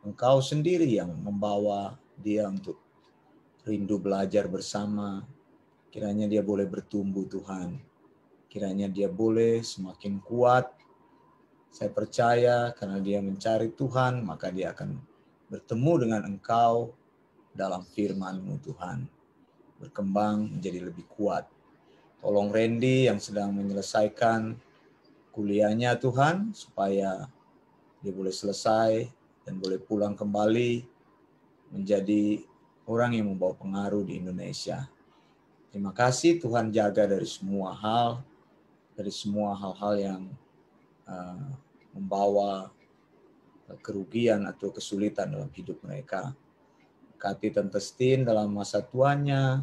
Engkau sendiri yang membawa dia untuk rindu belajar bersama. Kiranya dia boleh bertumbuh Tuhan. Kiranya dia boleh semakin kuat. Saya percaya karena dia mencari Tuhan, maka dia akan bertemu dengan Engkau dalam firman-Mu Tuhan. Berkembang menjadi lebih kuat. Tolong Randy yang sedang menyelesaikan kuliahnya Tuhan, supaya dia boleh selesai dan boleh pulang kembali menjadi orang yang membawa pengaruh di Indonesia. Terima kasih Tuhan, jaga dari semua hal, dari semua hal-hal yang membawa kerugian atau kesulitan dalam hidup mereka. Berkati Tante Stin dalam masa tuanya,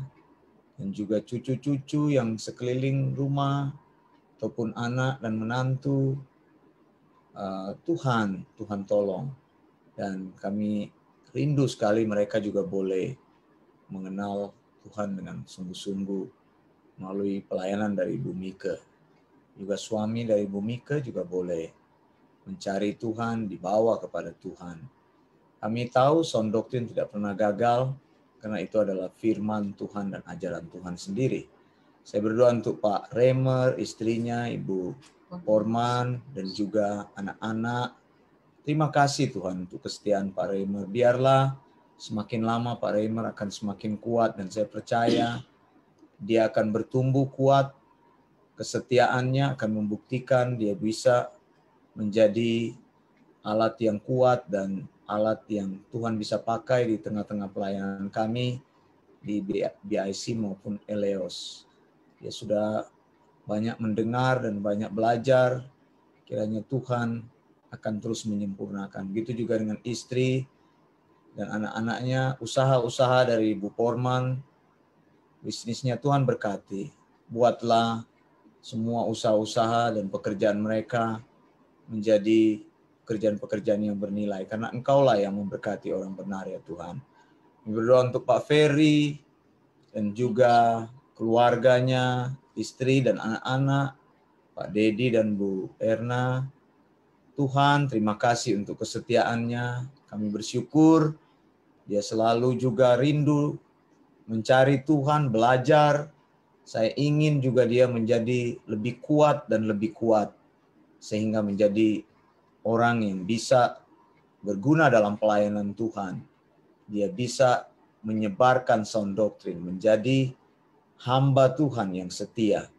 dan juga cucu-cucu yang sekeliling rumah, ataupun anak dan menantu. Tuhan tolong. Dan kami rindu sekali mereka juga boleh mengenal Tuhan dengan sungguh-sungguh melalui pelayanan dari Ibu Mike. Juga suami dari Ibu Mike juga boleh mencari Tuhan, dibawa kepada Tuhan. Kami tahu sound doctrine tidak pernah gagal, karena itu adalah firman Tuhan dan ajaran Tuhan sendiri. Saya berdoa untuk Pak Remer, istrinya, Ibu Porman, dan juga anak-anak. Terima kasih Tuhan untuk kesetiaan Pak Remer. Biarlah semakin lama Pak Remer akan semakin kuat, dan saya percaya dia akan bertumbuh kuat. Kesetiaannya akan membuktikan dia bisa menjadi alat yang kuat dan alat yang Tuhan bisa pakai di tengah-tengah pelayanan kami di BIC maupun Eleos. Dia sudah banyak mendengar dan banyak belajar. Kiranya Tuhan akan terus menyempurnakan. Begitu juga dengan istri dan anak-anaknya, usaha-usaha dari Ibu Porman, bisnisnya Tuhan berkati. Buatlah semua usaha-usaha dan pekerjaan mereka menjadi pekerjaan-pekerjaan yang bernilai. Karena Engkaulah yang memberkati orang benar ya Tuhan. Berdoa untuk Pak Ferry dan juga keluarganya, istri dan anak-anak, Pak Dedi dan Bu Erna. Tuhan, terima kasih untuk kesetiaannya. Kami bersyukur dia selalu juga rindu mencari Tuhan, belajar. Saya ingin juga dia menjadi lebih kuat dan lebih kuat, sehingga menjadi orang yang bisa berguna dalam pelayanan Tuhan. Dia bisa menyebarkan sound doctrine, menjadi hamba Tuhan yang setia.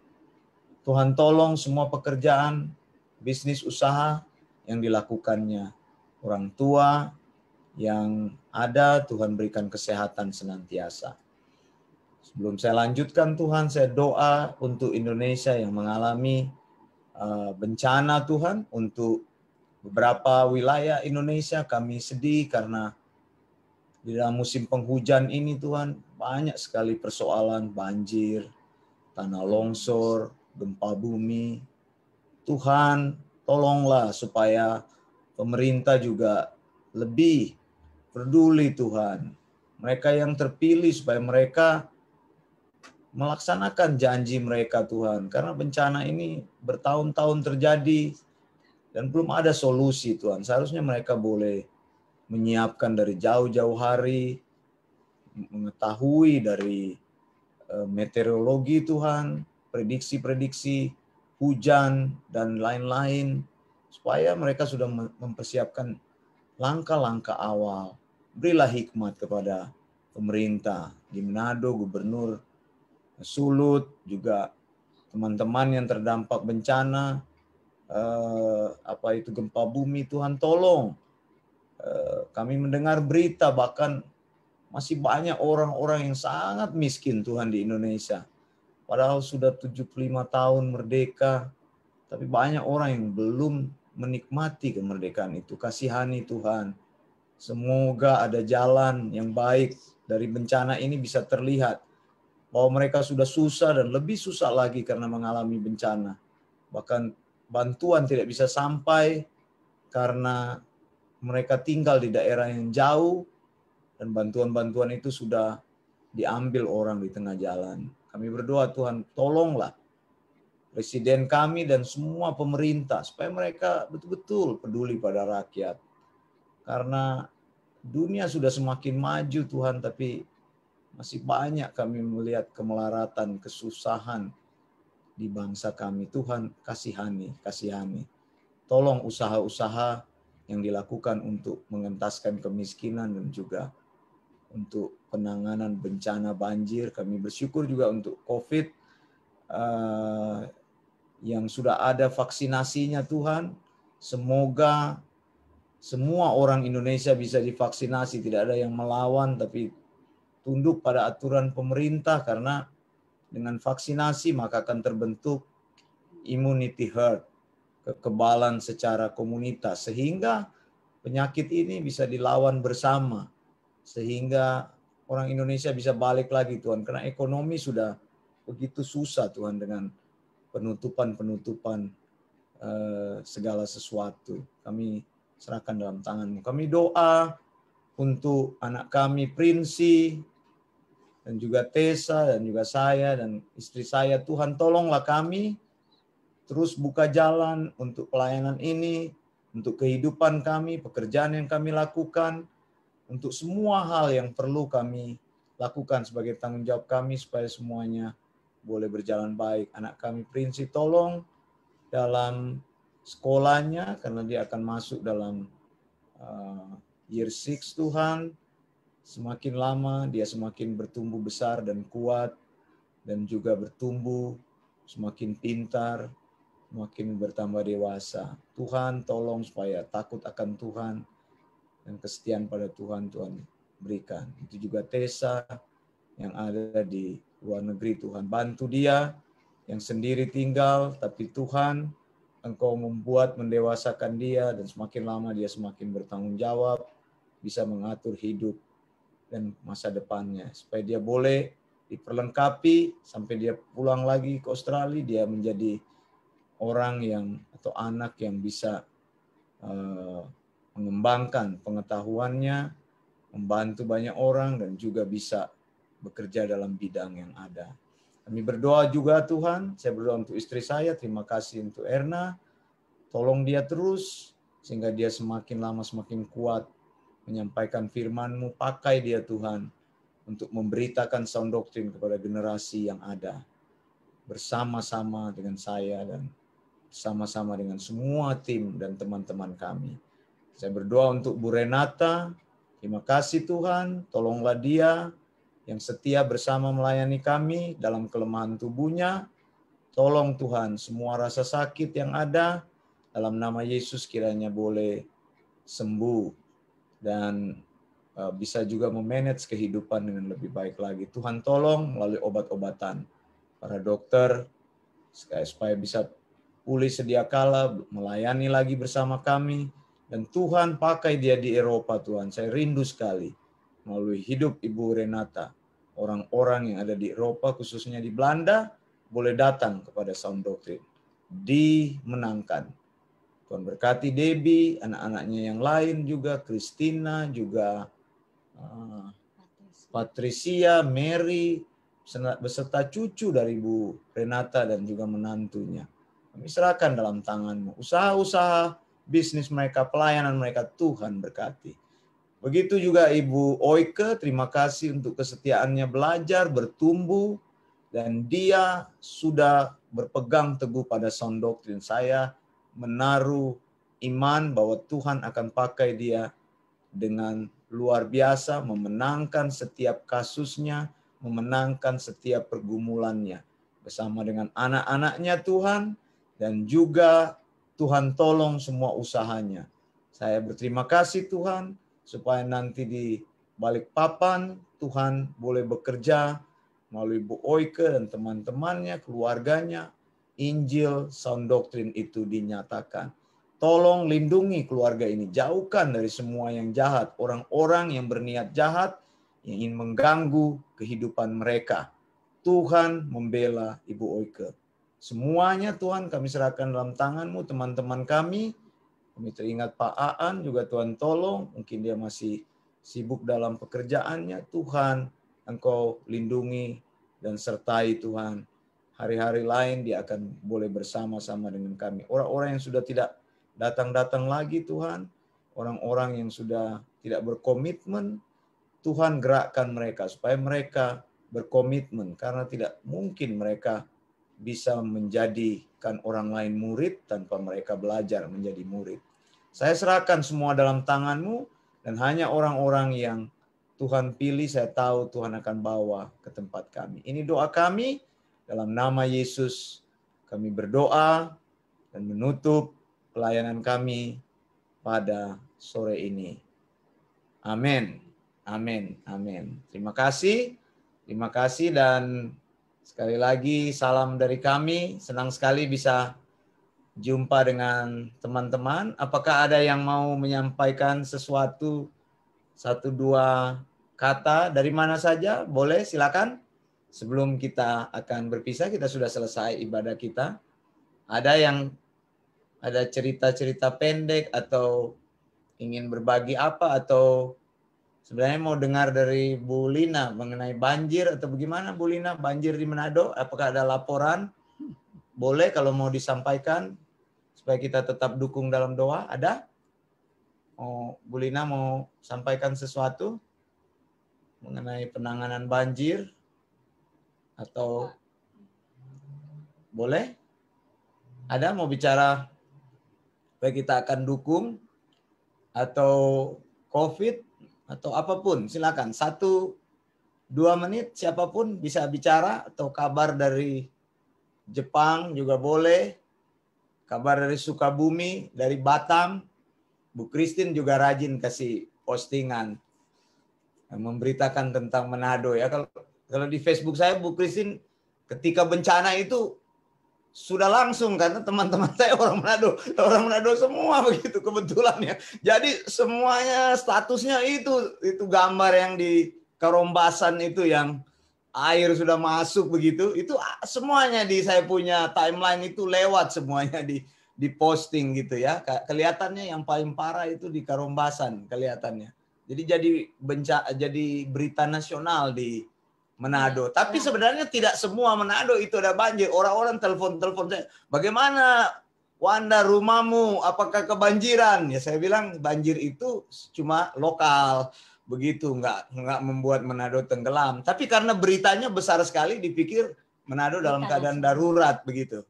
Tuhan tolong semua pekerjaan, bisnis usaha yang dilakukannya. Orang tua yang ada, Tuhan berikan kesehatan senantiasa. Sebelum saya lanjutkan Tuhan, saya doa untuk Indonesia yang mengalami bencana Tuhan. Untuk beberapa wilayah Indonesia kami sedih karena di dalam musim penghujan ini Tuhan banyak sekali persoalan banjir, tanah longsor, gempa bumi. Tuhan tolonglah supaya pemerintah juga lebih peduli Tuhan. Mereka yang terpilih supaya mereka melaksanakan janji mereka Tuhan. Karena bencana ini bertahun-tahun terjadi dan belum ada solusi Tuhan. Seharusnya mereka boleh menyiapkan dari jauh-jauh hari, mengetahui dari meteorologi Tuhan, prediksi-prediksi hujan dan lain-lain, supaya mereka sudah mempersiapkan langkah-langkah awal. Berilah hikmat kepada pemerintah di Manado, Gubernur Sulut, juga teman-teman yang terdampak bencana, gempa bumi. Tuhan tolong. Kami mendengar berita bahkan masih banyak orang-orang yang sangat miskin Tuhan di Indonesia. Padahal sudah 75 tahun merdeka, tapi banyak orang yang belum menikmati kemerdekaan itu. Kasihani Tuhan. Semoga ada jalan yang baik dari bencana ini bisa terlihat. Bahwa mereka sudah susah dan lebih susah lagi karena mengalami bencana. Bahkan bantuan tidak bisa sampai karena mereka tinggal di daerah yang jauh dan bantuan-bantuan itu sudah diambil orang di tengah jalan. Kami berdoa Tuhan, tolonglah presiden kami dan semua pemerintah supaya mereka betul-betul peduli pada rakyat. Karena dunia sudah semakin maju Tuhan, tapi masih banyak kami melihat kemelaratan, kesusahan di bangsa kami. Tuhan kasihani. Tolong usaha-usaha yang dilakukan untuk mengentaskan kemiskinan dan juga untuk penanganan bencana banjir. Kami bersyukur juga untuk COVID yang sudah ada vaksinasinya Tuhan. Semoga semua orang Indonesia bisa divaksinasi. Tidak ada yang melawan tapi tunduk pada aturan pemerintah, karena dengan vaksinasi maka akan terbentuk immunity herd, kekebalan secara komunitas, sehingga penyakit ini bisa dilawan bersama, sehingga orang Indonesia bisa balik lagi Tuhan, karena ekonomi sudah begitu susah Tuhan dengan penutupan segala sesuatu. Kami serahkan dalam tangan-Mu. Kami doa untuk anak kami Prinsi dan juga Tessa dan juga saya dan istri saya. Tuhan tolonglah kami terus buka jalan untuk pelayanan ini, untuk kehidupan kami, pekerjaan yang kami lakukan, untuk semua hal yang perlu kami lakukan sebagai tanggung jawab kami supaya semuanya boleh berjalan baik. Anak kami Prinsi tolong dalam sekolahnya karena dia akan masuk dalam year 6 Tuhan. Semakin lama dia semakin bertumbuh besar dan kuat dan juga bertumbuh semakin pintar, semakin bertambah dewasa. Tuhan tolong supaya takut akan Tuhan dan kesetiaan pada Tuhan berikan. Itu juga Tessa yang ada di luar negeri, Tuhan bantu dia yang sendiri tinggal, tapi Tuhan, Engkau membuat mendewasakan dia, dan semakin lama dia semakin bertanggung jawab, bisa mengatur hidup dan masa depannya, supaya dia boleh diperlengkapi sampai dia pulang lagi ke Australia, dia menjadi orang yang atau anak yang bisa mengembangkan pengetahuannya, membantu banyak orang, dan juga bisa bekerja dalam bidang yang ada. Kami berdoa juga Tuhan, saya berdoa untuk istri saya, terima kasih untuk Erna, tolong dia terus, sehingga dia semakin lama semakin kuat menyampaikan firman-Mu, pakai dia Tuhan, untuk memberitakan sound doctrine kepada generasi yang ada, bersama-sama dengan saya dan bersama-sama dengan semua tim dan teman-teman kami. Saya berdoa untuk Bu Renata, terima kasih Tuhan, tolonglah dia yang setia bersama melayani kami dalam kelemahan tubuhnya. Tolong Tuhan, semua rasa sakit yang ada, dalam nama Yesus kiranya boleh sembuh dan bisa juga memanage kehidupan dengan lebih baik lagi. Tuhan tolong melalui obat-obatan para dokter, supaya bisa pulih sedia kala, melayani lagi bersama kami. Dan Tuhan pakai dia di Eropa Tuhan. Saya rindu sekali melalui hidup Ibu Renata, orang-orang yang ada di Eropa, khususnya di Belanda, boleh datang kepada sound doctrine, dimenangkan. Tuhan berkati Debbie, anak-anaknya yang lain juga, Christina, juga Patricia, Mary, beserta cucu dari Bu Renata dan juga menantunya. Kami serahkan dalam tangan-Mu. Usaha-usaha bisnis mereka, pelayanan mereka, Tuhan berkati. Begitu juga Ibu Oike, terima kasih untuk kesetiaannya belajar, bertumbuh, dan dia sudah berpegang teguh pada sound doctrine. Saya menaruh iman bahwa Tuhan akan pakai dia dengan luar biasa, memenangkan setiap kasusnya, memenangkan setiap pergumulannya, bersama dengan anak-anaknya Tuhan, dan juga Tuhan tolong semua usahanya. Saya berterima kasih Tuhan, supaya nanti di Balikpapan Tuhan boleh bekerja melalui Bu Oike dan teman-temannya, keluarganya, Injil sound doctrine itu dinyatakan. Tolong lindungi keluarga ini, jauhkan dari semua yang jahat, orang-orang yang berniat jahat, yang ingin mengganggu kehidupan mereka. Tuhan membela Ibu Oike. Semuanya Tuhan kami serahkan dalam tangan-Mu, teman-teman kami. Kami teringat Pak Aan juga Tuhan tolong, mungkin dia masih sibuk dalam pekerjaannya. Tuhan, Engkau lindungi dan sertai Tuhan. Hari-hari lain dia akan boleh bersama-sama dengan kami. Orang-orang yang sudah tidak datang-datang lagi Tuhan, orang-orang yang sudah tidak berkomitmen, Tuhan gerakkan mereka supaya mereka berkomitmen, karena tidak mungkin mereka bisa menjadikan orang lain murid tanpa mereka belajar menjadi murid. Saya serahkan semua dalam tangan-Mu, dan hanya orang-orang yang Tuhan pilih, saya tahu Tuhan akan bawa ke tempat kami. Ini doa kami, dalam nama Yesus kami berdoa dan menutup pelayanan kami pada sore ini. Amin. Amin. Amin. Terima kasih. Terima kasih, dan sekali lagi salam dari kami. Senang sekali bisa jumpa dengan teman-teman. Apakah ada yang mau menyampaikan sesuatu, 1-2 kata dari mana saja? Boleh, silakan. Sebelum kita akan berpisah, kita sudah selesai ibadah kita. Ada cerita-cerita pendek atau ingin berbagi apa, atau sebenarnya mau dengar dari Bu Lina mengenai banjir atau bagaimana Bu Lina, banjir di Manado? Apakah ada laporan? Boleh kalau mau disampaikan supaya kita tetap dukung dalam doa. Ada? Oh, Bu Lina mau sampaikan sesuatu mengenai penanganan banjir? Atau boleh? Ada mau bicara supaya kita akan dukung atau COVID atau apapun? Silakan. 1-2 menit siapapun bisa bicara, atau kabar dari Jepang juga boleh. Kabar dari Sukabumi, dari Batam. Bu Christine juga rajin kasih postingan memberitakan tentang Manado ya. Kalau di Facebook saya, Bu Christine ketika bencana itu sudah langsung karena teman-teman saya orang Manado semua begitu kebetulan ya. Jadi semuanya statusnya itu gambar yang di Karombasan itu yang air sudah masuk begitu. Itu semuanya di saya punya timeline itu lewat semuanya di posting gitu ya. Kelihatannya yang paling parah itu di Karombasan kelihatannya. Jadi berita nasional di Manado. Tapi sebenarnya tidak semua Manado itu ada banjir. Orang-orang telepon saya, bagaimana Wanda rumahmu? Apakah kebanjiran? Ya saya bilang banjir itu cuma lokal, begitu nggak membuat Manado tenggelam. Tapi karena beritanya besar sekali, dipikir Manado dalam keadaan darurat begitu.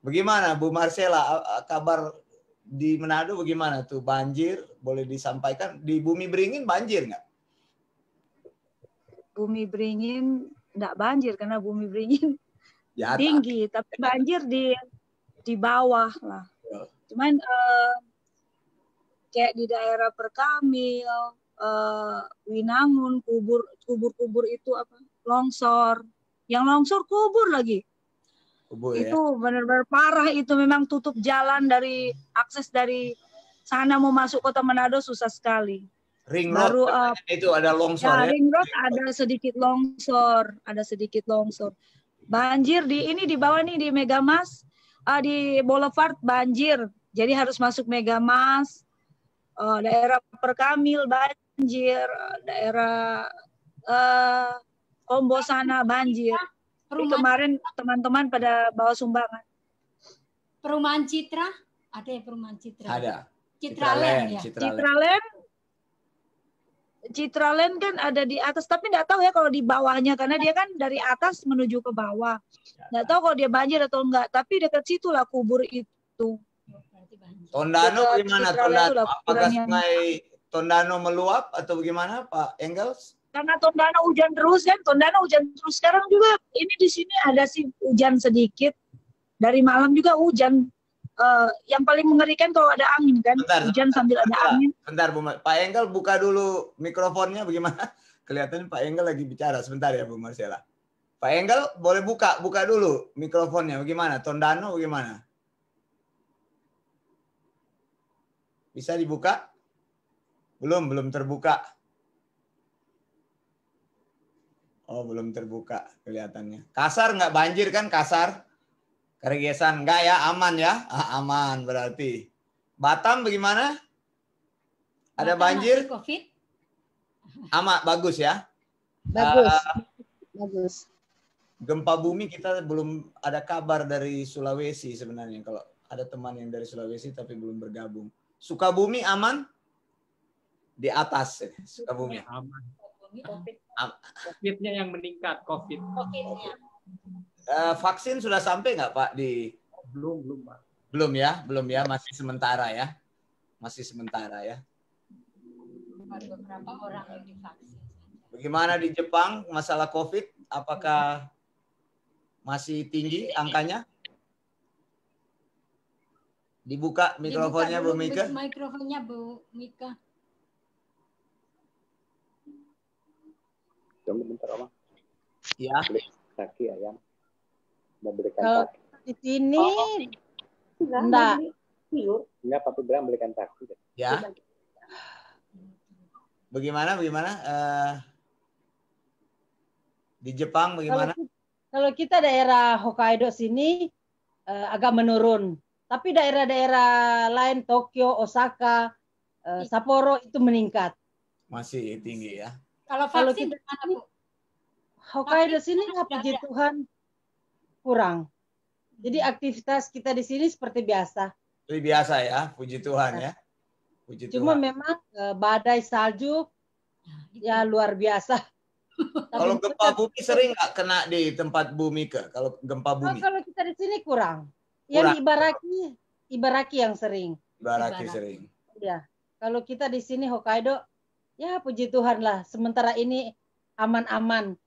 Bagaimana Bu Marcella, kabar di Manado bagaimana tuh banjir? Boleh disampaikan di Bumi Beringin banjir nggak? Bumi Beringin enggak banjir karena Bumi Beringin tinggi, tapi banjir di bawah lah. Cuman kayak di daerah Perkamil, Winangun, kubur itu apa? Longsor. Yang longsor kubur lagi. Itu benar-benar parah, itu memang tutup jalan dari akses dari sana mau masuk kota Manado susah sekali. Ring road itu ada longsor ya. Ring road ada sedikit longsor. Banjir di bawah nih di Megamas, di Boulevard banjir. Jadi harus masuk Megamas. Daerah Perkamil banjir, daerah Ombo sana banjir. Kemarin teman-teman pada bawa sumbangan. Perumahan Citra, ada ya perumahan Citra? Ada. Citraland ya. Citraland kan ada di atas, tapi nggak tahu ya kalau di bawahnya karena dia kan dari atas menuju ke bawah. Nggak tahu kalau dia banjir atau enggak, tapi dekat situ lah kubur itu. Tondano gimana Tondano? Apakah sungai Tondano meluap atau bagaimana Pak Engels? Karena Tondano hujan terus kan, sekarang juga ini di sini ada sih hujan sedikit. Dari malam juga hujan. Yang paling mengerikan kalau ada angin kan, hujan sambil ada angin. Bentar Bu, Pak Engel buka dulu mikrofonnya bagaimana? Kelihatan Pak Engel lagi bicara, sebentar ya Bu Marcella. Pak Engel boleh buka dulu mikrofonnya bagaimana? Tondano bagaimana? Bisa dibuka? Belum terbuka. Oh belum terbuka kelihatannya. Kasar nggak banjir kan kasar? Keregesan enggak ya, aman ya? Aman berarti. Batam bagaimana? Ada banjir? COVID? Aman, bagus ya? Bagus. Gempa bumi kita belum ada kabar dari Sulawesi sebenarnya. Kalau ada teman yang dari Sulawesi tapi belum bergabung. Sukabumi aman? Di atas ya, Sukabumi. Aman. COVID-nya yang meningkat, COVID-nya. Vaksin sudah sampai nggak Pak di? Belum Pak. Belum ya, masih sementara ya. Baru beberapa orang yang divaksin. Bagaimana di Jepang masalah COVID? Apakah masih tinggi angkanya? Dibuka mikrofonnya Bu Mika. Mikrofonnya Bu Mika. Bentar Om. Ya. Kaki ayam. Membelikan kalau di sini enggak Pak bilang belikan taksi. Ya. Bagaimana? Di Jepang bagaimana? Kalau kita daerah Hokkaido sini agak menurun, tapi daerah-daerah lain Tokyo, Osaka, Sapporo itu meningkat. Masih tinggi ya. Kalau vaksin gimana Bu? Hokkaido sini puji Tuhan kurang. Jadi aktivitas kita di sini seperti biasa. Seperti biasa ya, puji Tuhan ya. Puji Cuma Tuhan. memang badai salju ya luar biasa. Kalau gempa bumi sering nggak kena di tempat Bu Mika? Kalau gempa bumi? Kalau kita di sini kurang. Yang di Ibaraki yang sering. Ibaraki sering. Ya. Kalau kita di sini Hokkaido, ya puji Tuhan lah. Sementara ini aman-aman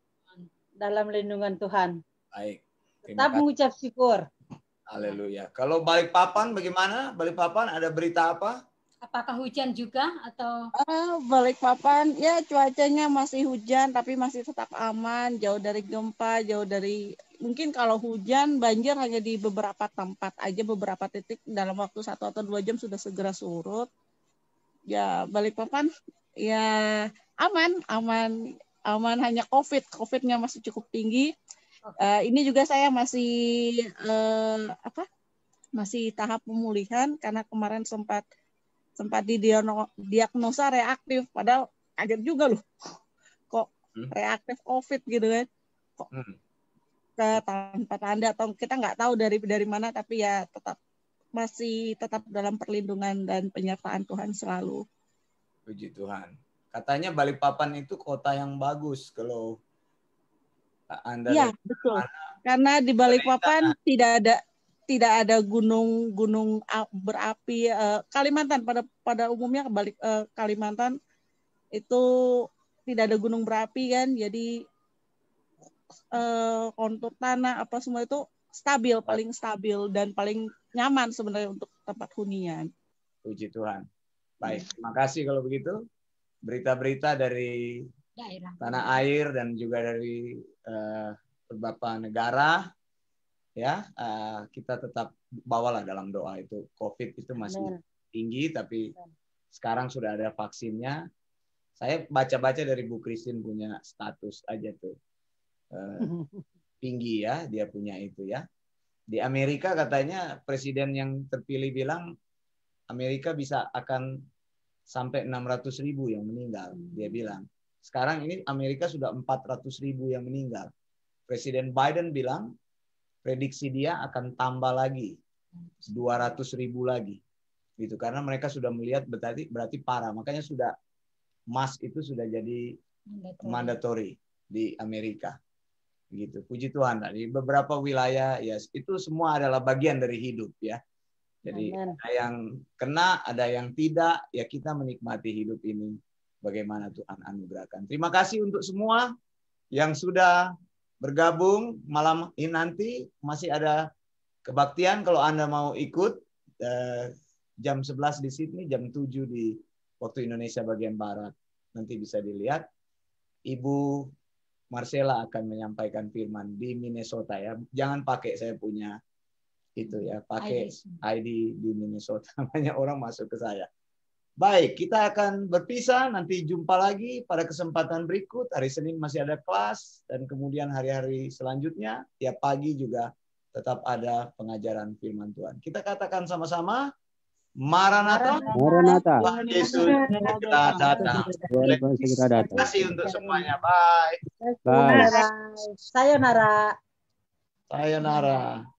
dalam lindungan Tuhan. Baik. Tetap mengucap syukur. Haleluya. Kalau Balikpapan bagaimana? Balikpapan ada berita apa? Apakah hujan juga atau? Balikpapan ya cuacanya masih hujan tapi masih tetap aman, jauh dari gempa, jauh dari mungkin kalau hujan banjir hanya di beberapa tempat aja, beberapa titik dalam waktu 1 atau 2 jam sudah segera surut. Ya Balikpapan ya aman, hanya COVID-nya masih cukup tinggi. Ini juga saya masih masih tahap pemulihan karena kemarin sempat didiagnosa reaktif, padahal kaget juga loh kok reaktif COVID gitu kan, kok tanpa tanda atau kita nggak tahu dari mana, tapi ya masih tetap dalam perlindungan dan penyertaan Tuhan selalu. Puji Tuhan. Katanya Balikpapan itu kota yang bagus kalau Anda. Iya, betul. Karena di Balikpapan tidak ada gunung berapi. Kalimantan pada umumnya Kalimantan itu tidak ada gunung berapi kan, jadi kontur tanah apa semua itu paling stabil dan paling nyaman sebenarnya untuk tempat hunian. Puji Tuhan. Baik, terima kasih kalau begitu. Berita-berita dari daerah tanah air dan juga dari beberapa negara, ya kita tetap bawalah dalam doa itu. COVID itu masih tinggi, tapi sekarang sudah ada vaksinnya. Saya baca-baca dari Bu Christine punya status aja tuh. Tinggi ya, dia punya itu ya. Di Amerika katanya presiden yang terpilih bilang Amerika akan sampai 600.000 yang meninggal. Dia bilang. Sekarang ini Amerika sudah 400.000 yang meninggal. Presiden Biden bilang prediksi dia akan tambah lagi 200.000 lagi. Gitu, karena mereka sudah melihat berarti parah. Makanya mask itu sudah jadi mandatory di Amerika. Gitu. Puji Tuhan, di beberapa wilayah ya itu semua adalah bagian dari hidup ya. Jadi ada yang kena, ada yang tidak, ya kita menikmati hidup ini bagaimana Tuhan anugerahkan. Terima kasih untuk semua yang sudah bergabung malam ini. Nanti masih ada kebaktian kalau Anda mau ikut jam 11 di Sydney, jam 7 di waktu Indonesia bagian Barat. Nanti bisa dilihat. Ibu Marcella akan menyampaikan firman di Minnesota ya. Jangan pakai saya punya itu ya, pakai ID di Minnesota. Banyak orang masuk ke saya. Baik, kita akan berpisah. Nanti jumpa lagi pada kesempatan berikut. Hari Senin masih ada kelas. Dan kemudian hari-hari selanjutnya, tiap pagi juga tetap ada pengajaran firman Tuhan. Kita katakan sama-sama, Maranatha. Maranatha. Tuhan Yesus segera datang. Terima kasih untuk semuanya. Bye. Bye. Sayonara. Sayonara.